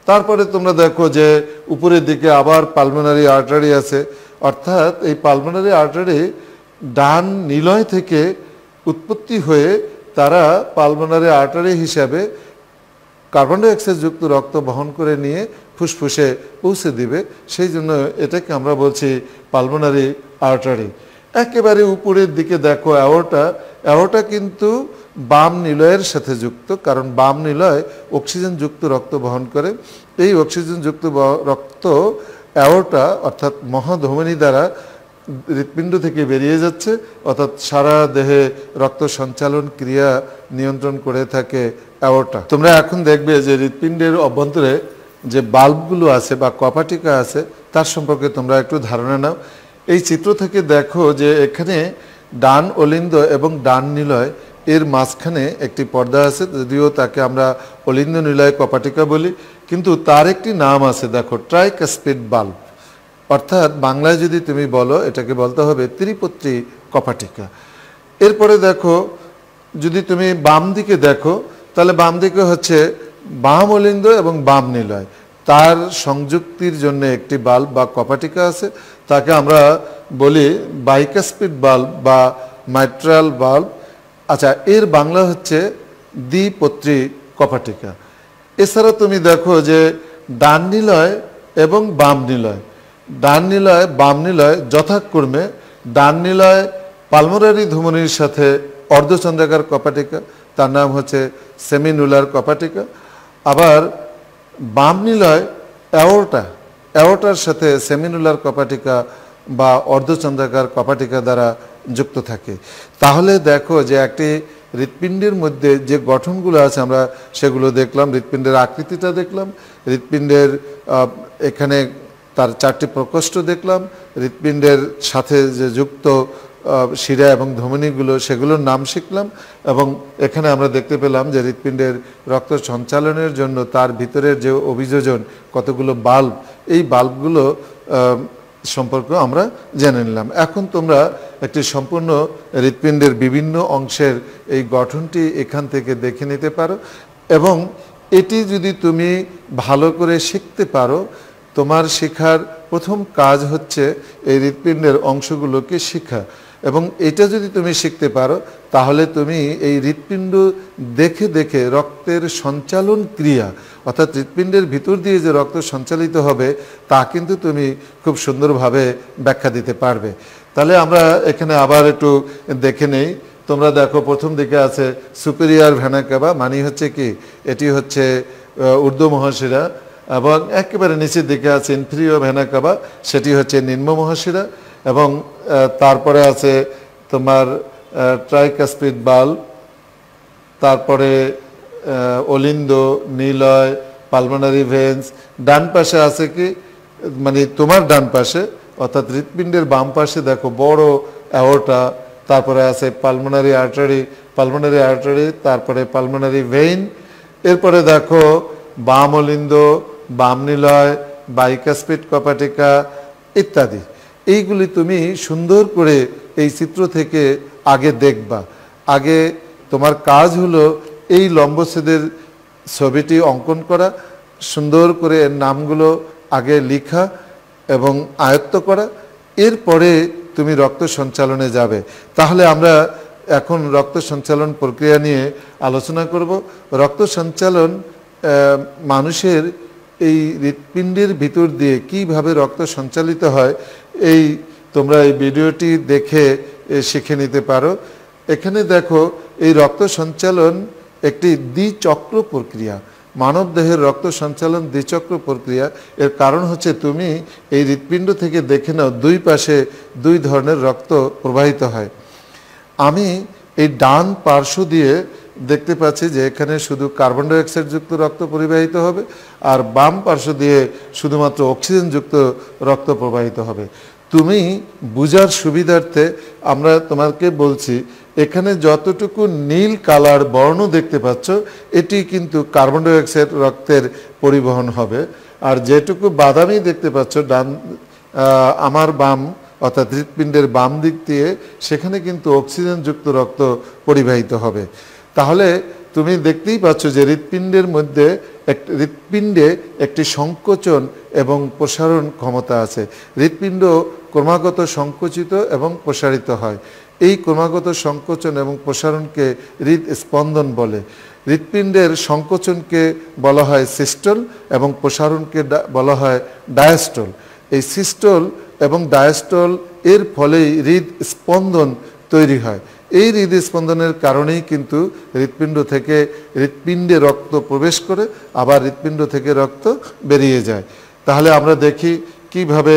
তারপরে তোমরা দেখো যে উপরের দিকে আবার পালমোনারি আর্টারি আছে, অর্থাৎ এই পালমোনারি আর্টারি ডান নিলয় থেকে উৎপত্তি হয়ে তারা পালমোনারি আর্টারি হিসাবে কার্বন ডাই অক্সাইড যুক্ত রক্ত বহন করে নিয়ে ফুসফুসে পৌঁছে দিবে, সেই জন্য এটাকে আমরা বলছি পালমোনারি আর্টারি। একেবারে উপরের দিকে দেখো অ্যাওর্টা, অ্যাওর্টা কিন্তু বাম নিলয়ের সাথে যুক্ত, কারণ বাম নিলয় অক্সিজেন যুক্ত রক্ত বহন করে। এই অক্সিজেন যুক্ত রক্ত অ্যাওর্টা অর্থাৎ মহাধমনী দ্বারা হৃৎপিণ্ড থেকে বেরিয়ে যাচ্ছে, অর্থাৎ সারা দেহে রক্ত সঞ্চালন ক্রিয়া নিয়ন্ত্রণ করে থাকে অ্যাওর্টা। তোমরা এখন দেখবে যে হৃৎপিণ্ডের অভ্যন্তরে যে বাল্বগুলো আছে বা কপাটিকা আছে তার সম্পর্কে তোমরা একটু ধারণা নাও। এই চিত্র থেকে দেখো যে এখানে ডান অলিন্দ এবং ডান নিলয় এর মাঝখানে একটি পর্দা আছে, যদিও তাকে আমরা অলিন্দ নিলয় কপাটিকা বলি, কিন্তু তার একটি নাম আছে, দেখো ট্রাইকাসপিড বাল্ব, অর্থাৎ বাংলায় যদি তুমি বলো এটাকে বলতে হবে ত্রিপত্রী কপাটিকা। এরপরে দেখো যদি তুমি বাম দিকে দেখো তাহলে বাম দিকে হচ্ছে বাম অলিন্দ এবং বাম নিলয়, তার সংযুক্তির জন্য একটি বাল্ব বা কপাটিকা আছে, তাকে আমরা বলি বাইকাসপিড বাল্ব বা মাইট্রাল বাল্ব। আচ্ছা, এর বাংলা হচ্ছে দ্বিপত্রী কপাটিকা। এছাড়া তুমি দেখো যে ডান নিলয় এবং বাম নিলয়, ডান নিলয় বাম নিলয় যথাক্রমে ডান নিলয় পালমোনারি ধমনির সাথে অর্ধচন্দ্রাকার কপাটিকা, তার নাম হচ্ছে সেমিনুলার কপাটিকা। আবার বাম নিলয় অ্যাওর্টা, অ্যাওর্টার সাথে সেমিনুলার কপাটিকা বা অর্ধচন্দ্রাকার কপাটিকা দ্বারা যুক্ত থাকে। তাহলে দেখো যে একটি হৃৎপিণ্ডের মধ্যে যে গঠনগুলো আছে আমরা সেগুলো দেখলাম, হৃৎপিণ্ডের আকৃতিটা দেখলাম, হৃৎপিণ্ডের এখানে তার 4টি প্রকোষ্ঠ দেখলাম, হৃৎপিণ্ডের সাথে যে যুক্ত শিরা এবং ধমনীগুলো সেগুলোর নাম শিখলাম, এবং এখানে আমরা দেখতে পেলাম যে হৃৎপিণ্ডের রক্ত সঞ্চালনের জন্য তার ভিতরের যে অভিযোজন কতগুলো বাল্ব, এই বাল্বগুলো সম্পর্কে আমরা জেনে নিলাম। এখন তোমরা একটি সম্পূর্ণ হৃৎপিণ্ডের বিভিন্ন অংশের এই গঠনটি এখান থেকে দেখে নিতে পারো, এবং এটি যদি তুমি ভালো করে শিখতে পারো, তোমার শেখার প্রথম কাজ হচ্ছে এই হৃৎপিণ্ডের অংশগুলোকে শেখা, এবং এটা যদি তুমি শিখতে পারো তাহলে তুমি এই হৃৎপিণ্ড দেখে দেখে রক্তের সঞ্চালন ক্রিয়া, অর্থাৎ হৃৎপিণ্ডের ভিতর দিয়ে যে রক্ত সঞ্চালিত হবে তা কিন্তু তুমি খুব সুন্দরভাবে ব্যাখ্যা দিতে পারবে। তাহলে আমরা এখানে আবার একটু দেখে নেই। তোমরা দেখো প্রথম দিকে আছে সুপিরিয়র ভেনা কাভা, মানে হচ্ছে কি এটি হচ্ছে ঊর্ধ্ব মহাশিরা, এবং একেবারে নিচের দিকে আছে ইনফিরিয়র ভেনা কাভা, সেটি হচ্ছে নিম্ন মহাশিরা, এবং তারপরে আছে তোমার ট্রাইকাসপিড বাল্ব, তারপরে অলিন্দ, নিলয়, পালমোনারি ভেন্স। ডান পাশে আছে কি, মানে তোমার ডান পাশে অর্থাৎ হৃৎপিণ্ডের বাম পাশে দেখো বড় অ্যাওর্টা, তারপরে আছে পালমোনারি আর্টারি, তারপরে পালমোনারি ভেইন। এরপরে দেখো বাম অলিন্দ, বাম নিলয়, বাইকাসপিড কপাটিকা ইত্যাদি। এইগুলি তুমি সুন্দর করে এই চিত্র থেকে আগে দেখবা। আগে তোমার কাজ হলো এই লম্বচ্ছেদের ছবিটি অঙ্কন করা, সুন্দর করে এর নামগুলো আগে লেখা এবং আয়ত্ত করা, এরপরে তুমি রক্ত সঞ্চালনে যাবে। তাহলে আমরা এখন রক্ত সঞ্চালন প্রক্রিয়া নিয়ে আলোচনা করব। রক্ত সঞ্চালন মানুষের এই হৃৎপিণ্ডের ভিতর দিয়ে কিভাবে রক্ত সঞ্চালিত হয়, এই তোমরা এই ভিডিওটি দেখে শিখে নিতে পারো। এখানে দেখো এই রক্ত সঞ্চালন একটি দ্বিচক্র প্রক্রিয়া, মানব দেহের রক্ত সঞ্চালন দ্বিচক্র প্রক্রিয়া। এর কারণ হচ্ছে তুমি এই হৃৎপিণ্ড থেকে দেখে নাও দুই পাশে দুই ধরনের রক্ত প্রবাহিত হয়। আমি এই ডান পার্শ্ব দিয়ে দেখতে পাচ্ছি যে এখানে শুধু কার্বন ডাই অক্সাইড যুক্ত রক্ত পরিবাহিত হবে, আর বাম পার্শ্ব দিয়ে শুধুমাত্র অক্সিজেন যুক্ত রক্ত প্রবাহিত হবে। তুমি বুঝার সুবিধার্থে আমরা তোমাকে বলছি, এখানে যতটুকু নীল কালার বর্ণ দেখতে পাচ্ছ এটি কিন্তু কার্বন ডাই অক্সাইড রক্তের পরিবহন হবে, আর যেটুকু বাদামি দেখতে পাচ্ছ আমার বাম অর্থাৎ হৃৎপিণ্ডের বাম দিক দিয়ে, সেখানে কিন্তু অক্সিজেন যুক্ত রক্ত পরিবাহিত হবে। তাহলে তুমি দেখতেই পাচ্ছ যে হৃৎপিণ্ডের মধ্যে হৃৎপিণ্ডে একটি সংকোচন এবং প্রসারণ ক্ষমতা আছে। হৃৎপিণ্ড ক্রমাগত সংকুচিত এবং প্রসারিত হয়। এই ক্রমাগত সংকোচন এবং প্রসারণকে হৃদস্পন্দন বলে। হৃৎপিণ্ডের সংকোচনকে বলা হয় সিস্টল এবং প্রসারণকে বলা হয় ডায়াস্টল। এই সিস্টল এবং ডায়াস্টল এর ফলেই হৃদস্পন্দন তৈরি হয়। এই হৃদস্পন্দনের কারণেই কিন্তু হৃৎপিণ্ডে রক্ত প্রবেশ করে, আবার হৃৎপিণ্ড থেকে রক্ত বেরিয়ে যায়। তাহলে আমরা দেখি কিভাবে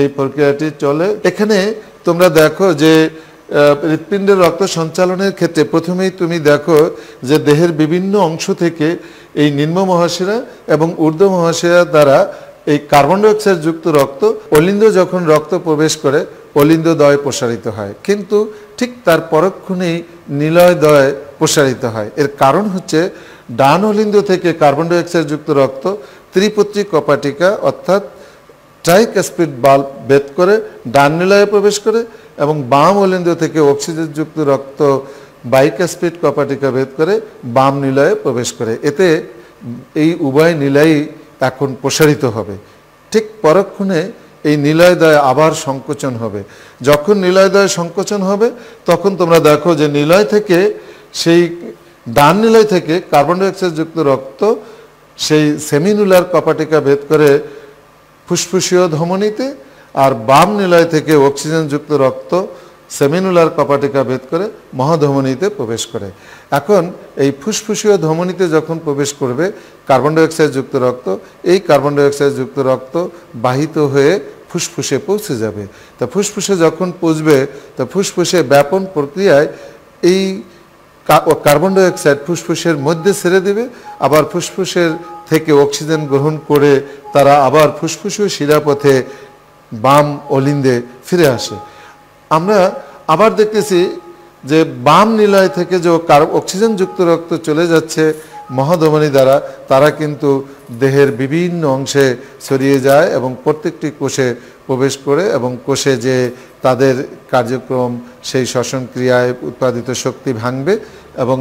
এই প্রক্রিয়াটি চলে। এখানে তোমরা দেখো যে হৃৎপিণ্ডের রক্ত সঞ্চালনের ক্ষেত্রে প্রথমেই তুমি দেখো যে দেহের বিভিন্ন অংশ থেকে এই নিম্ন মহাশিরা এবং ঊর্ধ্ব মহাশিরা দ্বারা এই কার্বন ডাই অক্সাইড যুক্ত রক্ত অলিন্দ যখন রক্ত প্রবেশ করে অলিন্দদ্বয় প্রসারিত হয়, কিন্তু ঠিক তার পরক্ষণেই নিলয়দ্বয় প্রসারিত হয়। এর কারণ হচ্ছে ডান অলিন্দ থেকে কার্বন ডাই অক্সাইড যুক্ত রক্ত ত্রিপত্রী কপাটিকা অর্থাৎ ট্রাইকাসপিড বাল্ব ভেদ করে ডান নিলয়ে প্রবেশ করে, এবং বাম অলিন্দ থেকে অক্সিজেন যুক্ত রক্ত বাইকাসপিড কপাটিকা ভেদ করে বাম নিলয়ে প্রবেশ করে। এতে এই উভয় নিলয়ই এখন প্রসারিত হবে। ঠিক পরক্ষণে এই নিলয়দ্বয় আবার সংকোচন হবে। যখন নিলয়দ্বয় সংকোচন হবে তখন তোমরা দেখো যে নিলয় থেকে সেই ডান নিলয় থেকে কার্বন ডাই অক্সাইড যুক্ত রক্ত সেই সেমিনুলার কপাটিকা ভেদ করে ফুসফুসীয় ধমনীতে, আর বাম নিলয় থেকে অক্সিজেন যুক্ত রক্ত সেমিনুলার কপাটিকা ভেদ করে মহাধমনীতে প্রবেশ করে। এখন এই ফুসফুসীয় ধমনীতে যখন প্রবেশ করবে কার্বন ডাই অক্সাইড যুক্ত রক্ত, এই কার্বন ডাই অক্সাইড যুক্ত রক্ত বাহিত হয়ে ফুসফুসে পৌঁছে যাবে। তা ফুসফুসে যখন পৌঁছবে তা ফুসফুসে ব্যাপন প্রক্রিয়ায় এই কার্বন ডাই অক্সাইড ফুসফুসের মধ্যে ছেড়ে দেবে, আবার ফুসফুসের থেকে অক্সিজেন গ্রহণ করে তারা আবার ফুসফুসীয় শিরাপথে বাম অলিন্দে ফিরে আসে। আমরা আবার দেখতেছি যে বাম নিলয় থেকে যে অক্সিজেন যুক্ত রক্ত চলে যাচ্ছে মহাধমনী দ্বারা, তারা কিন্তু দেহের বিভিন্ন অংশে ছড়িয়ে যায় এবং প্রত্যেকটি কোষে প্রবেশ করে, এবং কোষে যে তাদের কার্যক্রম সেই শ্বসন ক্রিয়ায় উৎপাদিত শক্তি ভাঙবে এবং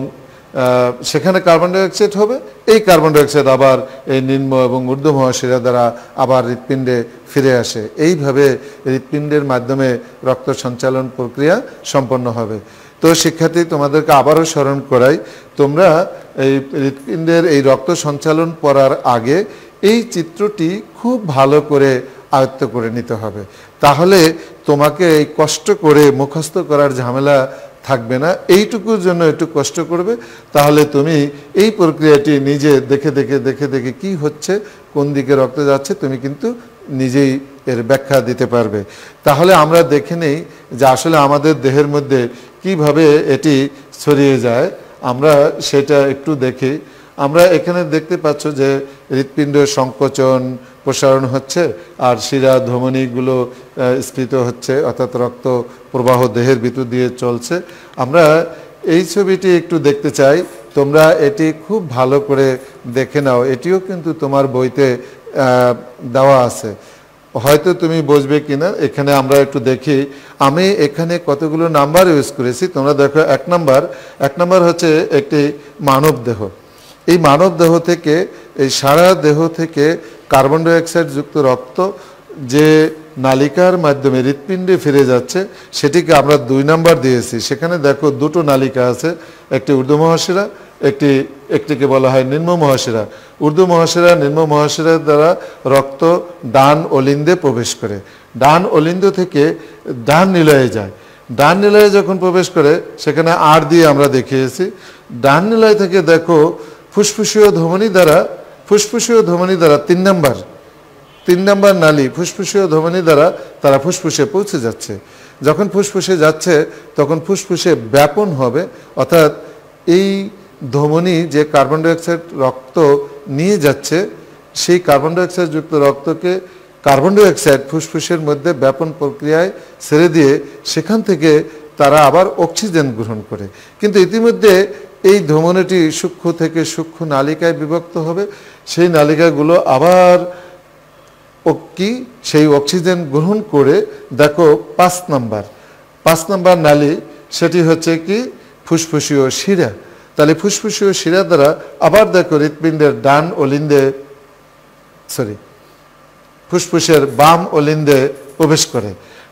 সেখানে কার্বন ডাই অক্সাইড হবে। এই কার্বন ডাই অক্সাইড আবার এই নিম্ন এবং ঊর্ধ্ব মহাশিরা দ্বারা আবার হৃৎপিণ্ডে ফিরে আসে। এইভাবে হৃৎপিণ্ডের মাধ্যমে রক্ত সঞ্চালন প্রক্রিয়া সম্পন্ন হবে। তো শিক্ষার্থী, তোমাদেরকে আবারও স্মরণ করাই, তোমরা এই হৃৎপিণ্ডের এই রক্ত সঞ্চালন করার আগে এই চিত্রটি খুব ভালো করে আয়ত্ত করে নিতে হবে। তাহলে তোমাকে এই কষ্ট করে মুখস্থ করার ঝামেলা থাকবে না। এইটুকুর জন্য একটু কষ্ট করবে, তাহলে তুমি এই প্রক্রিয়াটি নিজে দেখে দেখে কি হচ্ছে, কোন দিকে রক্ত যাচ্ছে, তুমি কিন্তু নিজেই এর ব্যাখ্যা দিতে পারবে। তাহলে আমরা দেখে নেই যে আসলে আমাদের দেহের মধ্যে কিভাবে এটি ছড়িয়ে যায়, আমরা সেটা একটু দেখি। আমরা এখানে দেখতে পাচ্ছ যে হৃৎপিণ্ড সংকোচন প্রসারণ হচ্ছে, আর শিরা ধমনীগুলো স্ফীত হচ্ছে, অর্থাৎ রক্ত প্রবাহ দেহের ভিতর দিয়ে চলছে। আমরা এই ছবিটি একটু দেখতে চাই, তোমরা এটি খুব ভালো করে দেখে নাও। এটিও কিন্তু তোমার বইতে দেওয়া আছে, হয়তো তুমি বুঝবে কিনা। এখানে আমরা একটু দেখি, আমি এখানে কতগুলো নাম্বার ইউজ করেছি। তোমরা দেখো, এক নাম্বার হচ্ছে একটি মানব দেহ। এই মানব দেহ থেকে, এই সারা দেহ থেকে কার্বন ডাই অক্সাইড যুক্ত রক্ত যে নালিকার মাধ্যমে হৃৎপিণ্ডে ফিরে যাচ্ছে, সেটিকে আমরা 2 নাম্বার দিয়েছি। সেখানে দেখো দুটো নালিকা আছে, একটি ঊর্ধ্ব মহাশিরা, একটিকে বলা হয় নিম্ন মহাশিরা। ঊর্ধ্ব মহাশিরা নিম্ন মহাশিরার দ্বারা রক্ত ডান অলিন্দে প্রবেশ করে, ডান অলিন্দ থেকে ডান নিলয়ে যায়। ডান নিলয়ে যখন প্রবেশ করে সেখানে আর দিয়ে আমরা দেখিয়েছি। ডান নিলয় থেকে দেখো ফুসফুসীয় ধমনী দ্বারা 3 নাম্বার নালী ফুসফুসীয় ধমনী দ্বারা তারা ফুসফুসে পৌঁছে যাচ্ছে। যখন ফুসফুসে যাচ্ছে তখন ফুসফুসে ব্যাপন হবে, অর্থাৎ এই ধমনী যে কার্বন ডাই অক্সাইড রক্ত নিয়ে যাচ্ছে, সেই কার্বন ডাই অক্সাইড যুক্ত রক্তকে কার্বন ডাই অক্সাইড ফুসফুসের মধ্যে ব্যাপন প্রক্রিয়ায় ছেড়ে দিয়ে সেখান থেকে তারা আবার অক্সিজেন গ্রহণ করে। কিন্তু ইতিমধ্যে এই ধমনীটি সূক্ষ্ম থেকে সূক্ষ্ম নালিকায় বিভক্ত হবে, সেই নালিকাগুলো আবার সেই অক্সিজেন গ্রহণ করে দেখো 5 নাম্বার নালী, সেটি হচ্ছে কি ফুসফুসীয় শিরা। তাহলে ফুসফুসীয় শিরা দ্বারা আবার দেখো হৃৎপিণ্ডের ডান অলিন্দে ফুসফুসের বাম অলিন্দে প্রবেশ করে।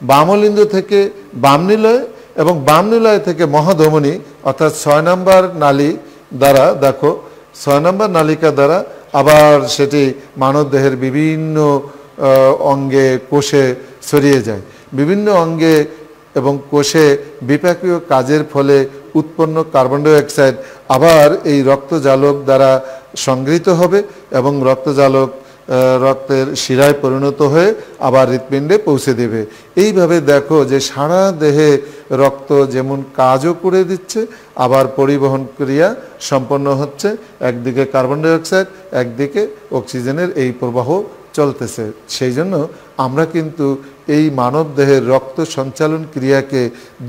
বাম অলিন্দ থেকে বাম নিলয় এবং বাম নিলয় থেকে মহাধমনী অর্থাৎ 6 নম্বর নালী দ্বারা দেখো 6 নম্বর নালিকা দ্বারা আবার সেটি মানবদেহের বিভিন্ন অঙ্গে কোষে ছড়িয়ে যায়। বিভিন্ন অঙ্গে এবং কোষে বিপাকীয় কাজের ফলে উৎপন্ন কার্বন ডাই অক্সাইড আবার এই রক্তজালক দ্বারা সংগৃহীত হবে এবং রক্তজালক রক্তের শিরায় পরিণত হয়ে আবার হৃৎপিণ্ডে পৌঁছে দেবে। এইভাবে দেখো যে সারা দেহে রক্ত যেমন কাজও করে দিচ্ছে, আবার পরিবহন ক্রিয়া সম্পন্ন হচ্ছে। একদিকে কার্বন ডাই অক্সাইড, একদিকে অক্সিজেনের এই প্রবাহ চলতেছে। সেই জন্য আমরা কিন্তু এই মানব দেহের রক্ত সঞ্চালন ক্রিয়াকে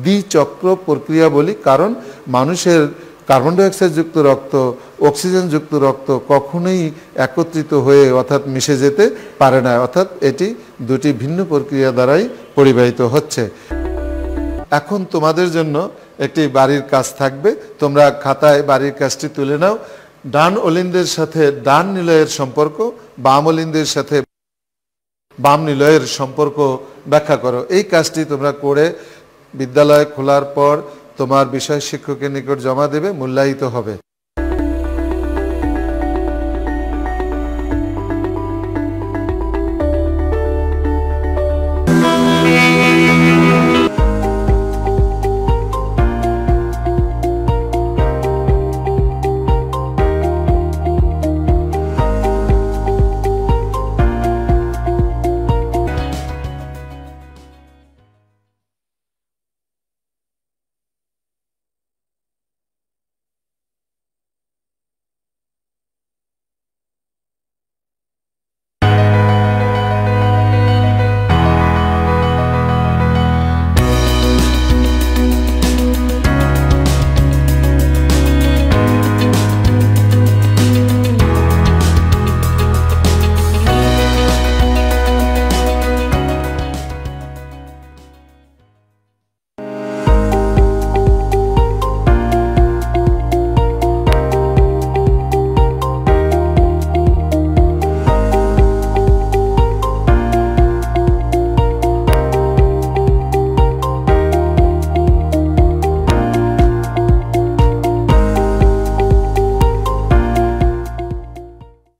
দ্বিচক্র প্রক্রিয়া বলি, কারণ মানুষের কার্বন ডাই অক্সাইড যুক্ত রক্ত, অক্সিজেন যুক্ত রক্ত কখনোই একত্রিত হয়ে অর্থাৎ মিশে যেতে পারে না, অর্থাৎ এটি দুটি ভিন্ন প্রক্রিয়া দ্বারাই পরিবাহিত হচ্ছে। এখন তোমাদের জন্য একটি বাড়ির কাজ থাকবে, তোমরা খাতায় বাড়ির কাজটি তুলে নাও। ডান অলিন্দের সাথে ডান নিলয়ের সম্পর্ক, বাম অলিন্দের সাথে বাম নিলয়ের সম্পর্ক ব্যাখ্যা করো। এই কাজটি তোমরা করে বিদ্যালয় খোলার পর তোমার বিষয় শিক্ষকের নিকট জমা দেবে, মূল্যায়িত হবে।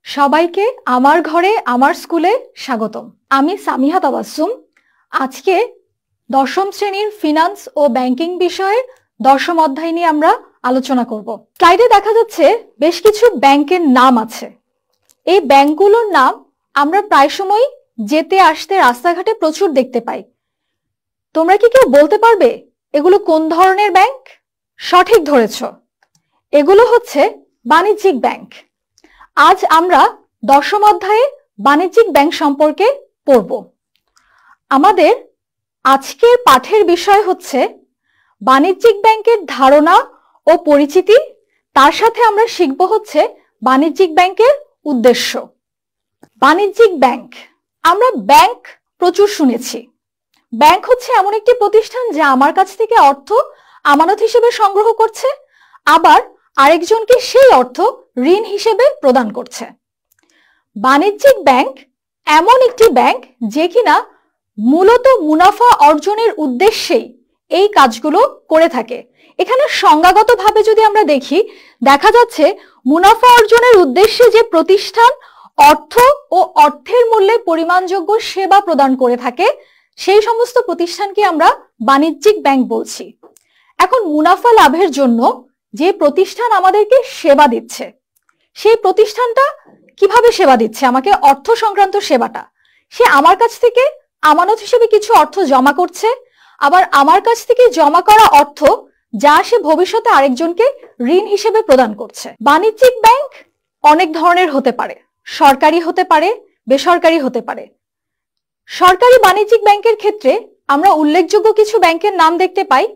সবাইকে আমার ঘরে আমার স্কুলে স্বাগতম। আমি সামিহা তাবাসসুম। আজকে দশম শ্রেণীর ফিনান্স ও ব্যাংকিং বিষয়ের দশম অধ্যায় নিয়ে আমরা আলোচনা করব। স্লাইডে দেখা যাচ্ছে বেশ কিছু ব্যাংকের নাম আছে। এই ব্যাংকগুলোর নাম আমরা প্রায় সময় যেতে আসতে রাস্তাঘাটে প্রচুর দেখতে পাই। তোমরা কি কেউ বলতে পারবে এগুলো কোন ধরনের ব্যাংক? সঠিক ধরেছ, এগুলো হচ্ছে বাণিজ্যিক ব্যাংক। আজ আমরা দশম অধ্যায়ে বাণিজ্যিক ব্যাংক সম্পর্কে পড়ব। আমাদের আজকের পাঠের বিষয় হচ্ছে বাণিজ্যিক ব্যাংকের ধারণা ও পরিচিতি, তার সাথে আমরা শিখব হচ্ছে বাণিজ্যিক ব্যাংকের উদ্দেশ্য। বাণিজ্যিক ব্যাংক, আমরা ব্যাংক প্রচুর শুনেছি। ব্যাংক হচ্ছে এমন একটি প্রতিষ্ঠান যা আমার কাছ থেকে অর্থ আমানত হিসেবে সংগ্রহ করছে, আবার আরেকজনকে সেই অর্থ ঋণ হিসেবে প্রদান করছে। বাণিজ্যিক ব্যাংক এমন একটি ব্যাংক যে কিনা মূলত মুনাফা অর্জনের উদ্দেশ্যেই এই কাজগুলো করে থাকে। এখানে সংজ্ঞাগতভাবে যদি আমরা দেখি, দেখা যাচ্ছে মুনাফা অর্জনের উদ্দেশ্যে যে প্রতিষ্ঠান অর্থ ও অর্থের মূল্যে পরিমাণযোগ্য সেবা প্রদান করে থাকে, সেই সমস্ত প্রতিষ্ঠানকে আমরা বাণিজ্যিক ব্যাংক বলছি। এখন মুনাফা লাভের জন্য যে প্রতিষ্ঠান আমাদেরকে সেবা দিচ্ছে, সেই প্রতিষ্ঠানটা কিভাবে সেবা দিচ্ছে? আমাকে অর্থ সংক্রান্ত সেবাটা, সে আমার কাছ থেকে আমানত হিসেবে কিছু অর্থ জমা করছে, আবার আমার কাছ থেকে জমা করা অর্থ যা সে ভবিষ্যতে আরেকজনকে ঋণ হিসেবে প্রদান করছে। বাণিজ্যিক ব্যাংক অনেক ধরনের হতে পারে, সরকারি হতে পারে, বেসরকারি হতে পারে। সরকারি বাণিজ্যিক ব্যাংকের ক্ষেত্রে আমরা উল্লেখযোগ্য কিছু ব্যাংকের নাম দেখতে পাই।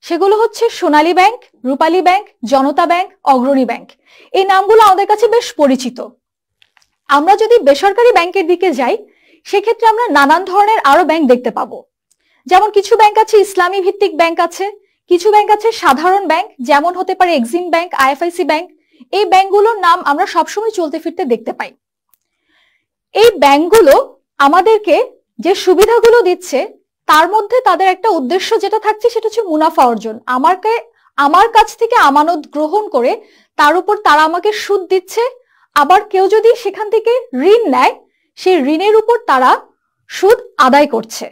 সেগুলো হচ্ছে সোনালী ব্যাংক, রূপালী ব্যাংক, জনতা ব্যাংক, অগ্রণী ব্যাংক। এই নামগুলো আমাদের কাছে বেশ পরিচিত। আমরা যদি বেসরকারি ব্যাংকের দিকে যাই, সেক্ষেত্রে আমরা নানান ধরনের আরো ব্যাংক দেখতে পাবো। যেমন কিছু ব্যাংক আছে ইসলামী ভিত্তিক ব্যাংক আছে, কিছু ব্যাংক আছে সাধারণ ব্যাংক, যেমন হতে পারে এক্সিম ব্যাংক, আইএফআইসি ব্যাংক। এই ব্যাংকগুলোর নাম আমরা সবসময় চলতে ফিরতে দেখতে পাই। এই ব্যাংকগুলো আমাদেরকে যে সুবিধাগুলো দিচ্ছে তার মধ্যে তাদের একটা উদ্দেশ্য যেটা থাকছে সেটা হচ্ছে মুনাফা অর্জন। আমার কাছ থেকে আমানত গ্রহণ করে তার উপর তারা আমাকে সুদ দিচ্ছে, আবার কেউ যদি সেখান থেকে ঋণ নেয় সেই ঋণের উপর তারা সুদ আদায় করছে।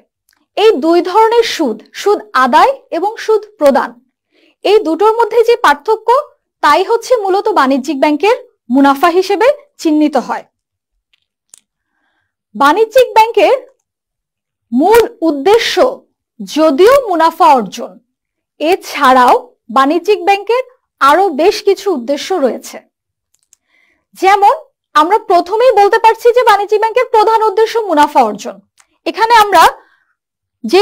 এই দুই ধরনের সুদ, সুদ আদায় এবং সুদ প্রদান, এই দুটোর মধ্যে যে পার্থক্য তাই হচ্ছে মূলত বাণিজ্যিক ব্যাংকের মুনাফা হিসেবে চিহ্নিত হয়। বাণিজ্যিক ব্যাংকের মূল উদ্দেশ্য যদিও মুনাফা অর্জন, এছাড়াও বাণিজ্যিক ব্যাংকের আরো বেশ কিছু উদ্দেশ্য রয়েছে। যেমন আমরা প্রথমেই বলতে পারছি যে বাণিজ্যিক ব্যাংকের প্রধান উদ্দেশ্য মুনাফা অর্জন। এখানে আমরা যে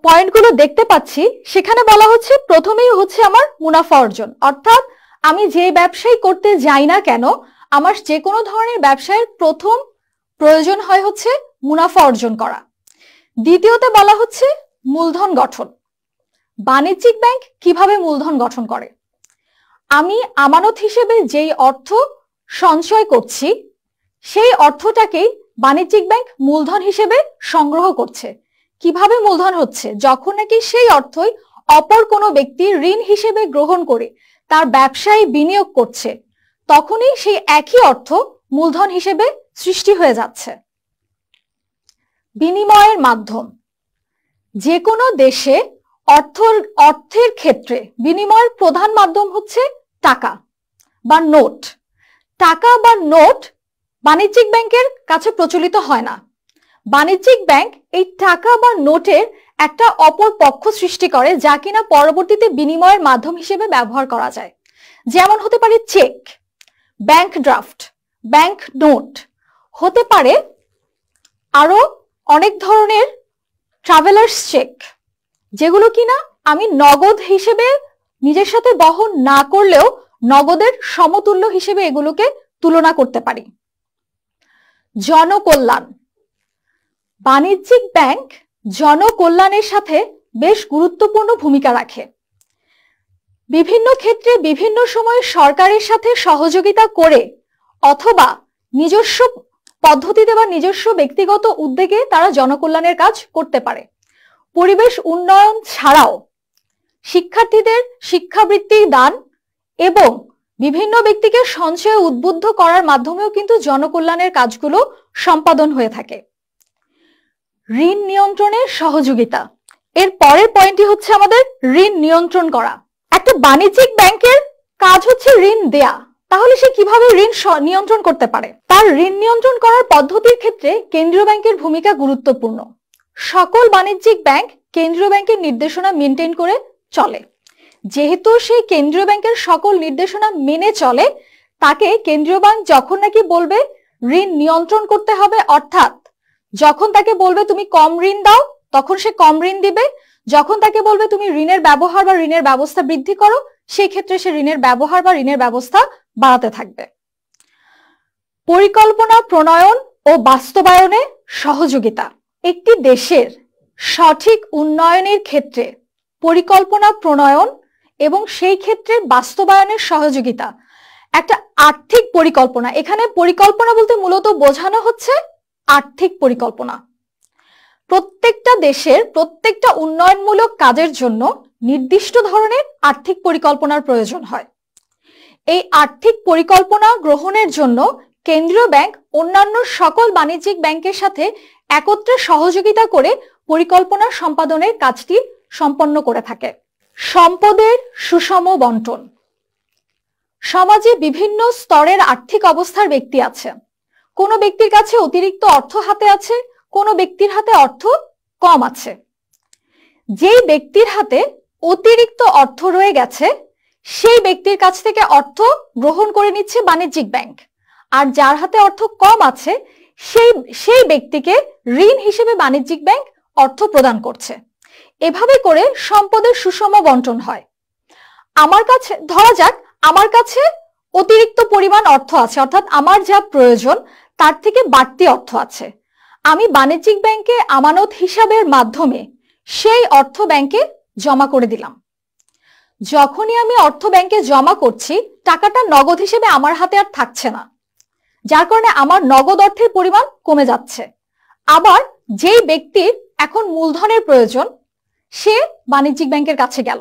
পয়েন্টগুলো দেখতে পাচ্ছি সেখানে বলা হচ্ছে প্রথমেই হচ্ছে আমার মুনাফা অর্জন, অর্থাৎ আমি যে ব্যবসাই করতে যাই না কেন আমার যে কোনো ধরনের ব্যবসায়ের প্রথম প্রয়োজন হয় হচ্ছে মুনাফা অর্জন করা। দ্বিতীয়তে বলা হচ্ছে মূলধন গঠন। বাণিজ্যিক ব্যাংক কিভাবে মূলধন গঠন করে? আমি আমানত হিসেবে যেই অর্থ সঞ্চয় করছি সেই অর্থটাকেই বাণিজ্যিক ব্যাংক মূলধন হিসেবে সংগ্রহ করছে। কিভাবে মূলধন হচ্ছে? যখন নাকি সেই অর্থই অপর কোনো ব্যক্তি ঋণ হিসেবে গ্রহণ করে তার ব্যবসায় বিনিয়োগ করছে, তখনই সেই একই অর্থ মূলধন হিসেবে সৃষ্টি হয়ে যাচ্ছে। বিনিময়ের মাধ্যম। যে কোনো দেশে অর্থের ক্ষেত্রে বিনিময়ের প্রধান মাধ্যম হচ্ছে টাকা বা নোট। টাকা বা নোট বাণিজ্যিক ব্যাংকের কাছে প্রচলিত হয় না। বাণিজ্যিক ব্যাংক এই টাকা বা নোটের একটা অপর পক্ষ সৃষ্টি করে যা কিনা পরবর্তীতে বিনিময়ের মাধ্যম হিসেবে ব্যবহার করা যায়। যেমন হতে পারে cheque, bank draft, bank note, হতে পারে আরো অনেক ধরনের ট্রাভেলার্স চেক, যেগুলো কিনা আমি নগদ হিসেবে নিজের সাথে বহন না করলেও নগদের সমতুল্য হিসেবে এগুলোকে তুলনা করতে পারি। জনকল্যাণ। বাণিজ্যিক ব্যাংক জনকল্যাণের সাথে বেশ গুরুত্বপূর্ণ ভূমিকা রাখে। বিভিন্ন ক্ষেত্রে বিভিন্ন সময়ে সরকারের সাথে সহযোগিতা করে অথবা নিজস্ব পদ্ধতিতে বা নিজস্ব ব্যক্তিগত উদ্যোগে তারা জনকল্যাণের কাজ করতে পারে। পরিবেশ উন্নয়ন ছাড়াও শিক্ষার্থীদের শিক্ষাবৃত্তি দান এবং বিভিন্ন ব্যক্তিকে সঞ্চয়ে উদ্বুদ্ধ করার মাধ্যমেও কিন্তু জনকল্যাণের কাজগুলো সম্পাদন হয়ে থাকে। ঋণ নিয়ন্ত্রণের সহযোগিতা। এর পরের পয়েন্টটি হচ্ছে আমাদের ঋণ নিয়ন্ত্রণ করা। একটা বাণিজ্যিক ব্যাংকের কাজ হচ্ছে ঋণ দেয়া, তাহলে সে কিভাবে ঋণ নিয়ন্ত্রণ করতে পারে? তার ঋণ নিয়ন্ত্রণ করার পদ্ধতির ক্ষেত্রে কেন্দ্রীয় ব্যাংকের ভূমিকা গুরুত্বপূর্ণ। সকল বাণিজ্যিক ব্যাংক কেন্দ্রীয় ব্যাংকের নির্দেশনা মেনটেন করে চলে। যেহেতু সেই কেন্দ্রীয় ব্যাংকের সকল নির্দেশনা মেনে চলে, তাকে কেন্দ্রীয় ব্যাংক যখন নাকি বলবে ঋণ নিয়ন্ত্রণ করতে হবে, অর্থাৎ যখন তাকে বলবে তুমি কম ঋণ দাও তখন সে কম ঋণ দিবে, যখন তাকে বলবে তুমি ঋণের ব্যবহার বা ঋণের ব্যবস্থা বৃদ্ধি করো সেই ক্ষেত্রে সে ঋণের ব্যবহার বা ঋণের ব্যবস্থা বাড়াতে থাকবে। পরিকল্পনা প্রণয়ন ও বাস্তবায়নে সহযোগিতা। একটি দেশের সঠিক উন্নয়নের ক্ষেত্রে পরিকল্পনা প্রণয়ন এবং সেই ক্ষেত্রে বাস্তবায়নের সহযোগিতা, একটা আর্থিক পরিকল্পনা। এখানে পরিকল্পনা বলতে মূলত বোঝানো হচ্ছে আর্থিক পরিকল্পনা। প্রত্যেকটা দেশের প্রত্যেকটা উন্নয়নমূলক কাজের জন্য নির্দিষ্ট ধরনের আর্থিক পরিকল্পনার প্রয়োজন হয়। এই আর্থিক পরিকল্পনা গ্রহণের জন্য কেন্দ্রীয় ব্যাংক অন্যান্য সকল বাণিজ্যিক ব্যাংকের সাথে একত্রে সহযোগিতা করে পরিকল্পনা সম্পাদনের কাজটি সম্পন্ন করে থাকে। সম্পদের সুষম বন্টন। সমাজে বিভিন্ন স্তরের আর্থিক অবস্থার ব্যক্তি আছে। কোনো ব্যক্তির কাছে অতিরিক্ত অর্থ হাতে আছে, কোনো ব্যক্তির হাতে অর্থ কম আছে। যেই ব্যক্তির হাতে অতিরিক্ত অর্থ রয়ে গেছে সেই ব্যক্তির কাছ থেকে অর্থ গ্রহণ করে নিচ্ছে বাণিজ্যিক ব্যাংক, আর যার হাতে অর্থ কম আছে সেই ব্যক্তিকে ঋণ হিসেবে বাণিজ্যিক ব্যাংক অর্থ প্রদান করছে। এভাবে করে সম্পদের সুষম বন্টন হয়। আমার কাছে ধরা যাক আমার কাছে অতিরিক্ত পরিমাণ অর্থ আছে, অর্থাৎ আমার যা প্রয়োজন তার থেকে বাড়তি অর্থ আছে। আমি বাণিজ্যিক ব্যাংকে আমানত হিসাবের মাধ্যমে সেই অর্থ ব্যাংকে জমা করে দিলাম। যখনই আমি অর্থ ব্যাংকে জমা করছি, টাকাটা নগদ হিসেবে আমার হাতে আর থাকছে না, যার কারণে আমার নগদ অর্থের পরিমাণ কমে যাচ্ছে। আবার যেই ব্যক্তির এখন মূলধনের প্রয়োজন, সে বাণিজ্যিক ব্যাংকের কাছে গেল,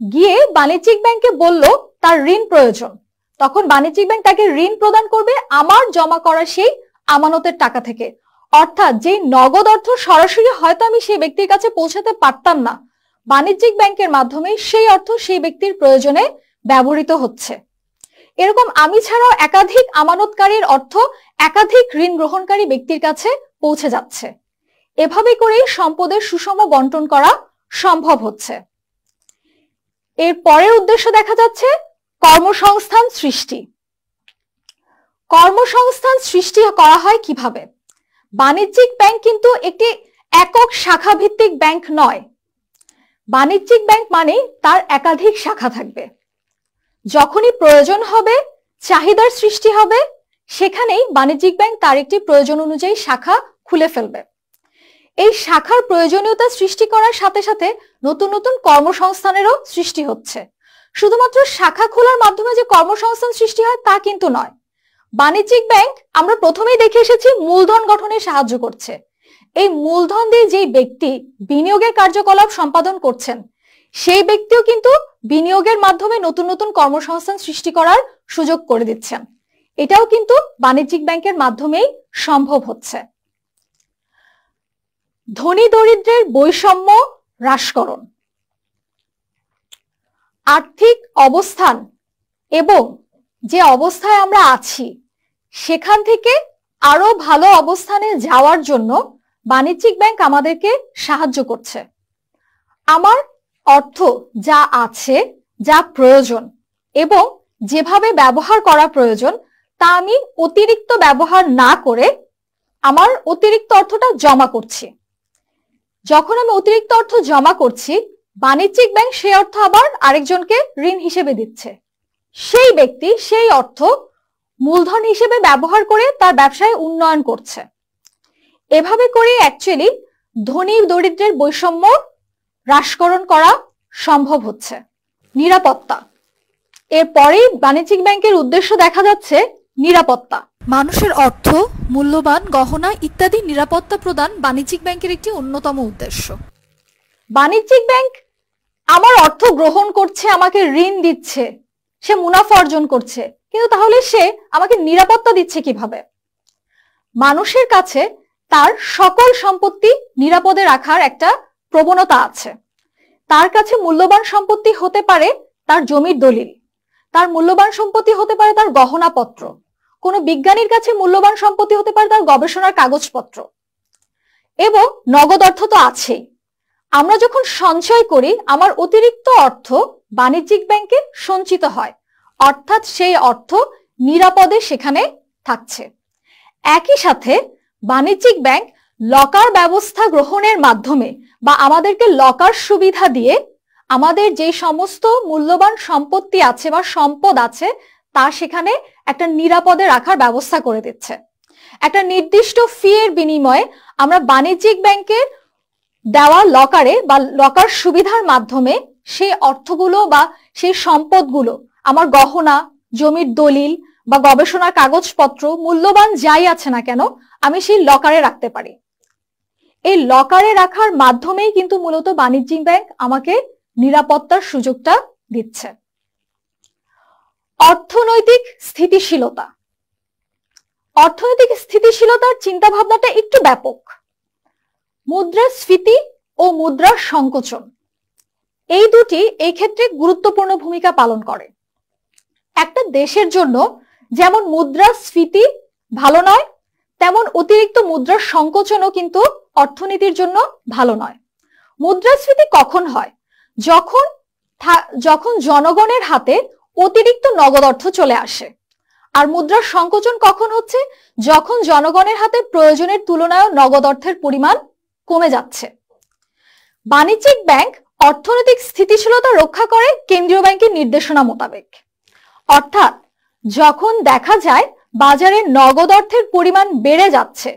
গিয়ে বাণিজ্যিক ব্যাংকে বলল তার ঋণ প্রয়োজন। তখন বাণিজ্যিক ব্যাংক তাকে ঋণ প্রদান করবে আমার জমা করা সেই আমানতের টাকা থেকে। অর্থাৎ যেই নগদ অর্থ সরাসরি হয়তো আমি সেই ব্যক্তির কাছে পৌঁছাতে পারতাম না, বাণিজ্যিক ব্যাংকের মাধ্যমে সেই অর্থ সেই ব্যক্তির প্রয়োজনে ব্যবহৃত হচ্ছে। এরকম আমি ছাড়াও একাধিক আমানতকারীর অর্থ একাধিক ঋণ গ্রহণকারী ব্যক্তির কাছে পৌঁছে যাচ্ছে। এভাবে করেই সম্পদের সুষম বন্টন করা সম্ভব হচ্ছে। এর পরের উদ্দেশ্য দেখা যাচ্ছে কর্মসংস্থান সৃষ্টি। কর্মসংস্থান সৃষ্টি করা হয় কিভাবে? বাণিজ্যিক ব্যাংক কিন্তু একটি একক শাখা ভিত্তিক ব্যাংক নয়। বাণিজ্যিক ব্যাংক মানে তার একাধিক শাখা থাকবে। যখনই প্রয়োজন হবে, চাহিদার সৃষ্টি হবে, সেখানেই বাণিজ্যিক ব্যাংক তার একটি প্রয়োজন অনুযায়ী শাখা খুলে ফেলবে। এই শাখার প্রয়োজনীয়তা সৃষ্টি করার সাথে সাথে নতুন নতুন কর্মসংস্থানেরও সৃষ্টি হচ্ছে। শুধুমাত্র শাখা খোলার মাধ্যমে যে কর্মসংস্থান সৃষ্টি হয় তা কিন্তু নয়। বাণিজ্যিক ব্যাংক আমরা প্রথমেই দেখে এসেছি মূলধন গঠনে সাহায্য করছে। এই মূলধন দিয়ে যেই ব্যক্তি বিনিয়োগের কার্যকলাপ সম্পাদন করছেন, সেই ব্যক্তিও কিন্তু বিনিয়োগের মাধ্যমে নতুন নতুন কর্মসংস্থান সৃষ্টি করার সুযোগ করে দিচ্ছেন। এটাও কিন্তু বাণিজ্যিক ব্যাংকের মাধ্যমেই সম্ভব হচ্ছে। ধনী দরিদ্রের বৈষম্য হ্রাসকরণ, আর্থিক অবস্থান এবং যে অবস্থায় আমরা আছি সেখান থেকে আরো ভালো অবস্থানে যাওয়ার জন্য বাণিজ্যিক ব্যাংক আমাদেরকে সাহায্য করছে। আমার অর্থ যা আছে, যা প্রয়োজন এবং যেভাবে ব্যবহার করা প্রয়োজন, তা আমি অতিরিক্ত ব্যবহার না করে আমার অতিরিক্ত অর্থটা জমা করছি। যখন আমি অতিরিক্ত অর্থ জমা করছি, বাণিজ্যিক ব্যাংক সেই অর্থ আবার আরেকজনকে ঋণ হিসেবে দিচ্ছে। সেই ব্যক্তি সেই অর্থ মূলধন হিসেবে ব্যবহার করে তার ব্যবসায় উন্নয়ন করছে। এভাবে করে অ্যাকচুয়ালি ধনী দরিদ্রের বৈষম্য হ্রাসকরণ করা সম্ভব হচ্ছে। নিরাপত্তা, এরপরেই বাণিজ্যিক ব্যাংকের উদ্দেশ্য দেখা যাচ্ছে নিরাপত্তা। মানুষের অর্থ, মূল্যবান গহনা ইত্যাদি নিরাপত্তা প্রদান বাণিজ্যিক ব্যাংকের একটি অন্যতম উদ্দেশ্য। বাণিজ্যিক ব্যাংক আমার অর্থ গ্রহণ করছে, আমাকে ঋণ দিচ্ছে, সে মুনাফা অর্জন করছে, কিন্তু তাহলে সে আমাকে নিরাপত্তা দিচ্ছে কিভাবে? মানুষের কাছে তার সকল সম্পত্তি নিরাপদে রাখার একটা প্রবণতা আছে। তার কাছে মূল্যবান সম্পত্তি হতে পারে তার জমির দলিল, তার মূল্যবান সম্পত্তি হতে পারে তার গহনাপত্র, কোনো বিজ্ঞানীর কাছে মূল্যবান সম্পত্তি হতে পারে তার গবেষণার কাগজপত্র, এবং নগদ অর্থ তো আছেই। আমরা যখন সঞ্চয় করি, আমার অতিরিক্ত অর্থ বাণিজ্যিক ব্যাংকে সঞ্চিত হয়, অর্থাৎ সেই অর্থ নিরাপদে সেখানে থাকছে। একই সাথে বাণিজ্যিক ব্যাংক লকার ব্যবস্থা গ্রহণের মাধ্যমে বা আমাদেরকে লকার সুবিধা দিয়ে আমাদের যে সমস্ত মূল্যবান সম্পত্তি আছে বা সম্পদ আছে তা সেখানে একটা নিরাপদে রাখার ব্যবস্থা করে দিচ্ছে। একটা নির্দিষ্ট ফি এর বিনিময়ে আমরা বাণিজ্যিক ব্যাংকের দেওয়া লকারে বা লকার সুবিধার মাধ্যমে সেই অর্থগুলো বা সেই সম্পদগুলো, আমার গহনা, জমির দলিল বা গবেষণার কাগজপত্র, মূল্যবান যাই আছে না কেন, আমি সেই লকারে রাখতে পারি। এই লকারে রাখার মাধ্যমেই কিন্তু মূলত বাণিজ্যিক ব্যাংক আমাকে নিরাপত্তার সুযোগটা দিচ্ছে। অর্থনৈতিক স্থিতিশীলতা, অর্থনৈতিক স্থিতিশীলতার চিন্তা ভাবনাটা একটু ব্যাপক। মুদ্রাস্ফীতি ও মুদ্রার সংকোচন, এই দুটি এই ক্ষেত্রে গুরুত্বপূর্ণ ভূমিকা পালন করে। একটা দেশের জন্য যেমন মুদ্রাস্ফীতি ভালো নয়, তেমন অতিরিক্ত মুদ্রার সংকোচনও কিন্তু অর্থনীতির জন্য ভালো নয়। মুদ্রাস্ফীতি কখন হয়? যখন জনগণের হাতে অতিরিক্ত নগদ অর্থ চলে আসে। আর মুদ্রার সংকোচন কখন হচ্ছে? যখন জনগণের হাতে প্রয়োজনের তুলনায় নগদ অর্থের পরিমাণ কমে যাচ্ছে। বাণিজ্যিক ব্যাংক অর্থনৈতিক স্থিতিশীলতা রক্ষা করে কেন্দ্রীয় ব্যাংকের নির্দেশনা মোতাবেক। অর্থাৎ যখন দেখা যায় বাজারে নগদ অর্থের পরিমাণ বেড়ে যাচ্ছে,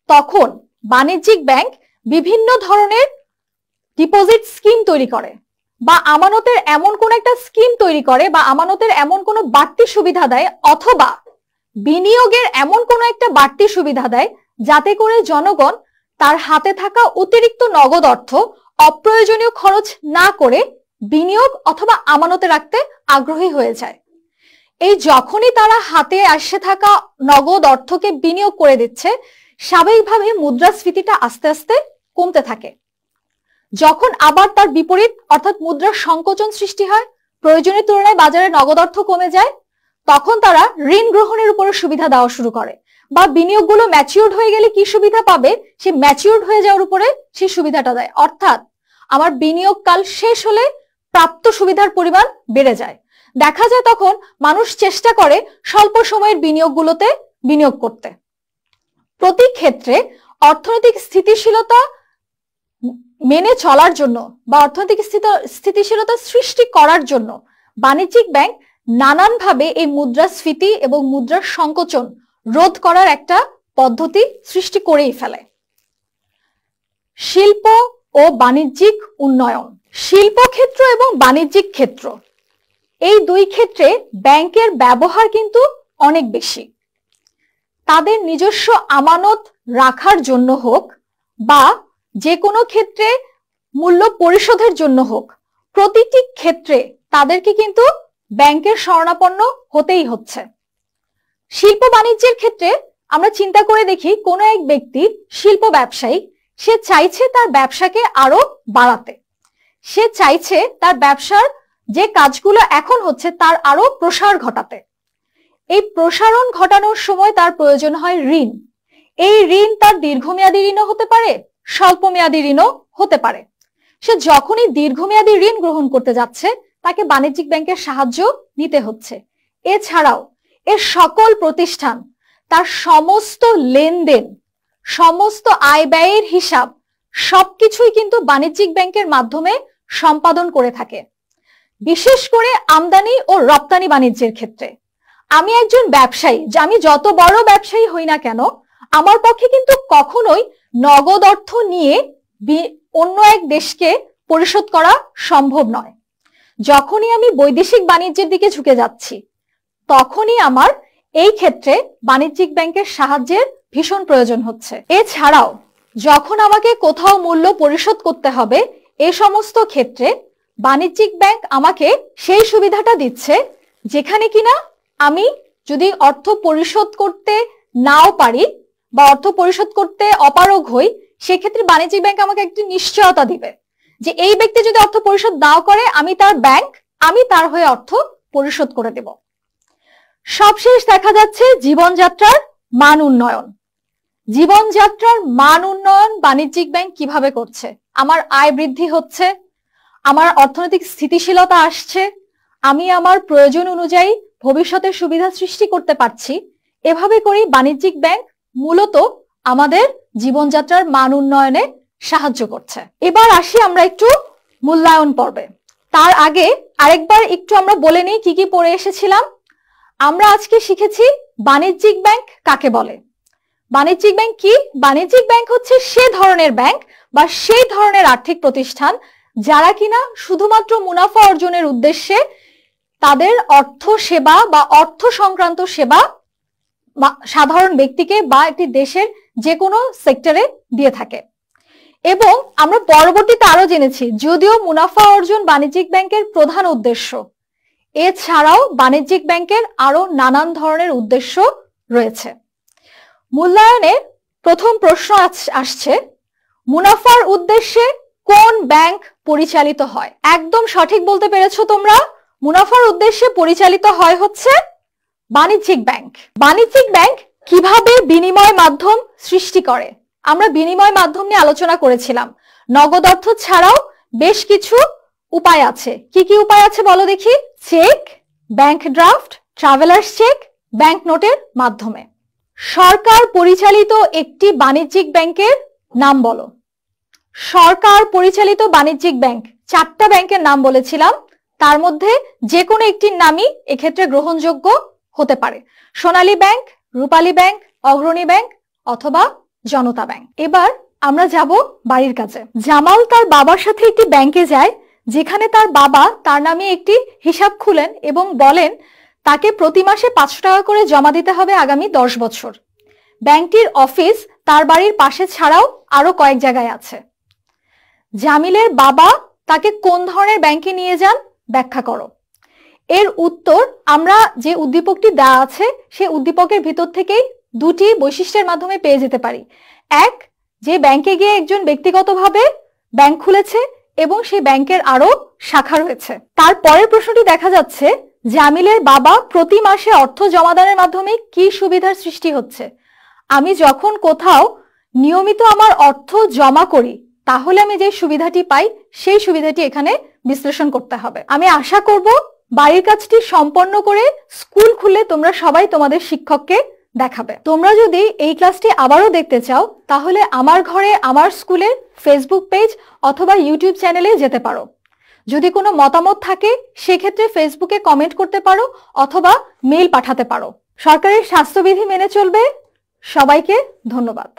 তখন বাণিজ্যিক ব্যাংক বিভিন্ন ধরনের ডিপোজিট স্কিম তৈরি করে। বা আমানতের এমন কোন একটা স্কিম তৈরি করে বা আমানতের এমন কোন বাড়তি সুবিধা দেয় অথবা বিনিয়োগের এমন কোন একটা বাড়তি সুবিধা দেয় যাতে করে জনগণ তার হাতে থাকা অতিরিক্ত নগদ অর্থ অপ্রয়োজনীয় খরচ না করে বিনিয়োগ অথবা আমানতে রাখতে আগ্রহী হয়ে যায়। এই যখনই তারা হাতে আসে থাকা নগদ অর্থকে বিনিয়োগ করে দিচ্ছে, স্বাভাবিকভাবে মুদ্রাস্ফীতিটা আস্তে আস্তে কমতে থাকে। যখন আবার তার বিপরীত অর্থাৎ মুদ্রার সংকোচন সৃষ্টি হয়, প্রয়োজনের তুলনায় বাজারে নগদ অর্থ কমে যায়, তখন তারা ঋণ গ্রহণের উপরে সুবিধা দেওয়া শুরু করে বা বিনিয়োগগুলো ম্যাচিউরড হয়ে গেলে কি সুবিধা পাবে সে ম্যাচিউরড হয়ে যাওয়ার উপরে সেই সুবিধাটা দেয়। অর্থাৎ আমার বিনিয়োগ কাল শেষ হলে প্রাপ্ত সুবিধার পরিমাণ বেড়ে যায়। দেখা যায় তখন মানুষ চেষ্টা করে স্বল্প সময়ের বিনিয়োগগুলোতে বিনিয়োগ করতে। প্রতি ক্ষেত্রে অর্থনৈতিক স্থিতিশীলতা মেনে চলার জন্য বা অর্থনৈতিক স্থিতিশীলতা সৃষ্টি করার জন্য বাণিজ্যিক ব্যাংক নানানভাবে এই মুদ্রাস্ফীতি এবং মুদ্রার সংকোচন রোধ করার একটা পদ্ধতি সৃষ্টি করেই ফেলে। শিল্প ও বাণিজ্যিক উন্নয়ন। শিল্পক্ষেত্র এবং বাণিজ্যিক ক্ষেত্র এই দুই ক্ষেত্রে ব্যাংকের ব্যবহার কিন্তু অনেক বেশি। তাদের নিজস্ব আমানত রাখার জন্য হোক বা যে কোনো ক্ষেত্রে মূল্য পরিশোধের জন্য হোক, প্রতিটি ক্ষেত্রে তাদেরকে কিন্তু ব্যাংকের শরণাপন্ন হতেই হচ্ছে। শিল্প বাণিজ্যের ক্ষেত্রে আমরা চিন্তা করে দেখি, কোনো এক ব্যক্তি শিল্প ব্যবসায়ী, সে চাইছে তার ব্যবসাকে আরো বাড়াতে, সে চাইছে তার ব্যবসার যে কাজগুলো এখন হচ্ছে তার আরো প্রসার ঘটাতে। এই প্রসারণ ঘটানোর সময় তার প্রয়োজন হয় ঋণ। এই ঋণ তার দীর্ঘমেয়াদী ঋণও হতে পারে, স্বল্প মেয়াদী ঋণও হতে পারে। সে যখনই দীর্ঘমেয়াদী ঋণ গ্রহণ করতে যাচ্ছে তাকে বাণিজ্যিক ব্যাংকের সাহায্য নিতে হচ্ছে। এছাড়াও এর সকল প্রতিষ্ঠান তার সমস্ত লেনদেন, সমস্ত আয় ব্যয়ের হিসাব সবকিছুই কিন্তু বাণিজ্যিক ব্যাংকের মাধ্যমে সম্পাদন করে থাকে। বিশেষ করে আমদানি ও রপ্তানি বাণিজ্যের ক্ষেত্রে আমি একজন ব্যবসায়ী, যে আমি যত বড় ব্যবসায়ী হই না কেন, আমার পক্ষে কিন্তু কখনোই নগদ অর্থ নিয়ে অন্য এক দেশকে পরিশোধ করা সম্ভব নয়। যখনই আমি বৈদেশিক বাণিজ্যের দিকে ঝুঁকে যাচ্ছি তখনই আমার এই ক্ষেত্রে বাণিজ্যিক ব্যাংকের সাহায্যের ভীষণ প্রয়োজন হচ্ছে। এছাড়াও যখন আমাকে কোথাও মূল্য পরিশোধ করতে হবে, এই সমস্ত ক্ষেত্রে বাণিজ্যিক ব্যাংক আমাকে সেই সুবিধাটা দিচ্ছে যেখানে কিনা আমি যদি অর্থ পরিশোধ করতে নাও পারি বা অর্থ পরিশোধ করতে অপারগ হই, সেক্ষেত্রে বাণিজ্যিক ব্যাংক আমাকে একটি নিশ্চয়তা দিবে যে এই ব্যক্তি যদি অর্থ পরিশোধ নাও করে, আমি তার ব্যাংক, আমি তার হয়ে অর্থ পরিশোধ করে দেব। সবশেষ দেখা যাচ্ছে জীবনযাত্রার মান উন্নয়ন। জীবনযাত্রার মান উন্নয়ন বাণিজ্যিক ব্যাংক কিভাবে করছে? আমার আয় বৃদ্ধি হচ্ছে, আমার অর্থনৈতিক স্থিতিশীলতা আসছে, আমি আমার প্রয়োজন অনুযায়ী ভবিষ্যতের সুবিধা সৃষ্টি করতে পারছি। এভাবে করেই বাণিজ্যিক ব্যাংক মূলত আমাদের জীবনযাত্রার মান উন্নয়নে সাহায্য করছে। এবার আসি আমরা একটু মূল্যায়ন পর্বে। তার আগে আরেকবার একটু আমরা বলে নিই কি কি পড়ে এসেছিলাম। আমরা আজকে শিখেছি বাণিজ্যিক ব্যাংক কাকে বলে। বাণিজ্যিক ব্যাংক কি? বাণিজ্যিক ব্যাংক হচ্ছে সে ধরনের ব্যাংক বা সেই ধরনের আর্থিক প্রতিষ্ঠান যারা কিনা শুধুমাত্র মুনাফা অর্জনের উদ্দেশ্যে তাদের অর্থ সেবা বা অর্থ সংক্রান্ত সেবা সাধারণ ব্যক্তিকে বা একটি দেশের যে কোনো সেক্টরে দিয়ে থাকে। এবং আমরা পরবর্তীতে আরো জেনেছি, যদিও মুনাফা অর্জন বাণিজ্যিক ব্যাংকের প্রধান উদ্দেশ্য, এছাড়াও বাণিজ্যিক ব্যাংকের আরো নানান ধরনের উদ্দেশ্য রয়েছে। মূল্যায়নের প্রথম প্রশ্ন আসছে, মুনাফার উদ্দেশ্যে কোন ব্যাংক পরিচালিত হয়? একদম সঠিক বলতে পেরেছো তোমরা। মুনাফার উদ্দেশ্যে পরিচালিত হয় হচ্ছে বাণিজ্যিক ব্যাংক। বাণিজ্যিক ব্যাংক কিভাবে বিনিময় মাধ্যম সৃষ্টি করে? আমরা বিনিময় মাধ্যম নিয়ে আলোচনা করেছিলাম। নগদ অর্থ ছাড়াও বেশ কিছু উপায় আছে। কি কি উপায় আছে বলো দেখি? Cheque, bank draft, travellers cheque, bank নোটের মাধ্যমে। সরকার পরিচালিত একটি বাণিজ্যিক ব্যাংকের নাম বলো। সরকার পরিচালিত বাণিজ্যিক ব্যাংক, 4টা ব্যাংকের নাম বলেছিলাম, তার মধ্যে যে কোনো একটির নামই এক্ষেত্রে গ্রহণযোগ্য হতে পারে। সোনালী ব্যাংক, রূপালী ব্যাংক, অগ্রণী ব্যাংক অথবা জনতা ব্যাংক। এবার আমরা যাব বাড়ির কাছে। জামাল তার বাবার সাথে একটি ব্যাংকে যায় যেখানে তার বাবা তার নামে একটি হিসাব খুলেন এবং বলেন তাকে প্রতি মাসে 500 টাকা করে জমা দিতে হবে আগামী 10 বছর। ব্যাংকটির অফিস তার বাড়ির পাশে ছাড়াও আরো কয়েক জায়গায় আছে। জামিলের বাবা তাকে কোন ধরনের ব্যাংকে নিয়ে যান ব্যাখ্যা করো। এর উত্তর আমরা যে উদ্দীপকটি দেওয়া আছে সেই উদ্দীপকের ভিতর থেকেই দুটি বৈশিষ্ট্যের মাধ্যমে পেয়ে যেতে পারি। এক, যে ব্যাংকে গিয়ে একজন ব্যক্তিগতভাবে ব্যাংক খুলেছে এবং সেই ব্যাংকের আরো শাখা রয়েছে। তার পরের প্রশ্নটি দেখা যাচ্ছে জামিলের বাবা প্রতি মাসে অর্থ জমাদানের মাধ্যমে কি সুবিধার সৃষ্টি হচ্ছে। আমি যখন কোথাও নিয়মিত আমার অর্থ জমা করি তাহলে আমি যে সুবিধাটি পাই সেই সুবিধাটি এখানে বিশ্লেষণ করতে হবে। আমি আশা করব বাড়ির কাজটি সম্পন্ন করে স্কুল খুললে তোমরা সবাই তোমাদের শিক্ষককে দেখাবে। তোমরা যদি এই ক্লাসটি আবারও দেখতে চাও তাহলে আমার ঘরে আমার স্কুলের ফেসবুক পেজ অথবা ইউটিউব চ্যানেলে যেতে পারো। যদি কোনো মতামত থাকে সেক্ষেত্রে ফেসবুকে কমেন্ট করতে পারো অথবা মেইল পাঠাতে পারো। সরকারের স্বাস্থ্যবিধি মেনে চলবে। সবাইকে ধন্যবাদ।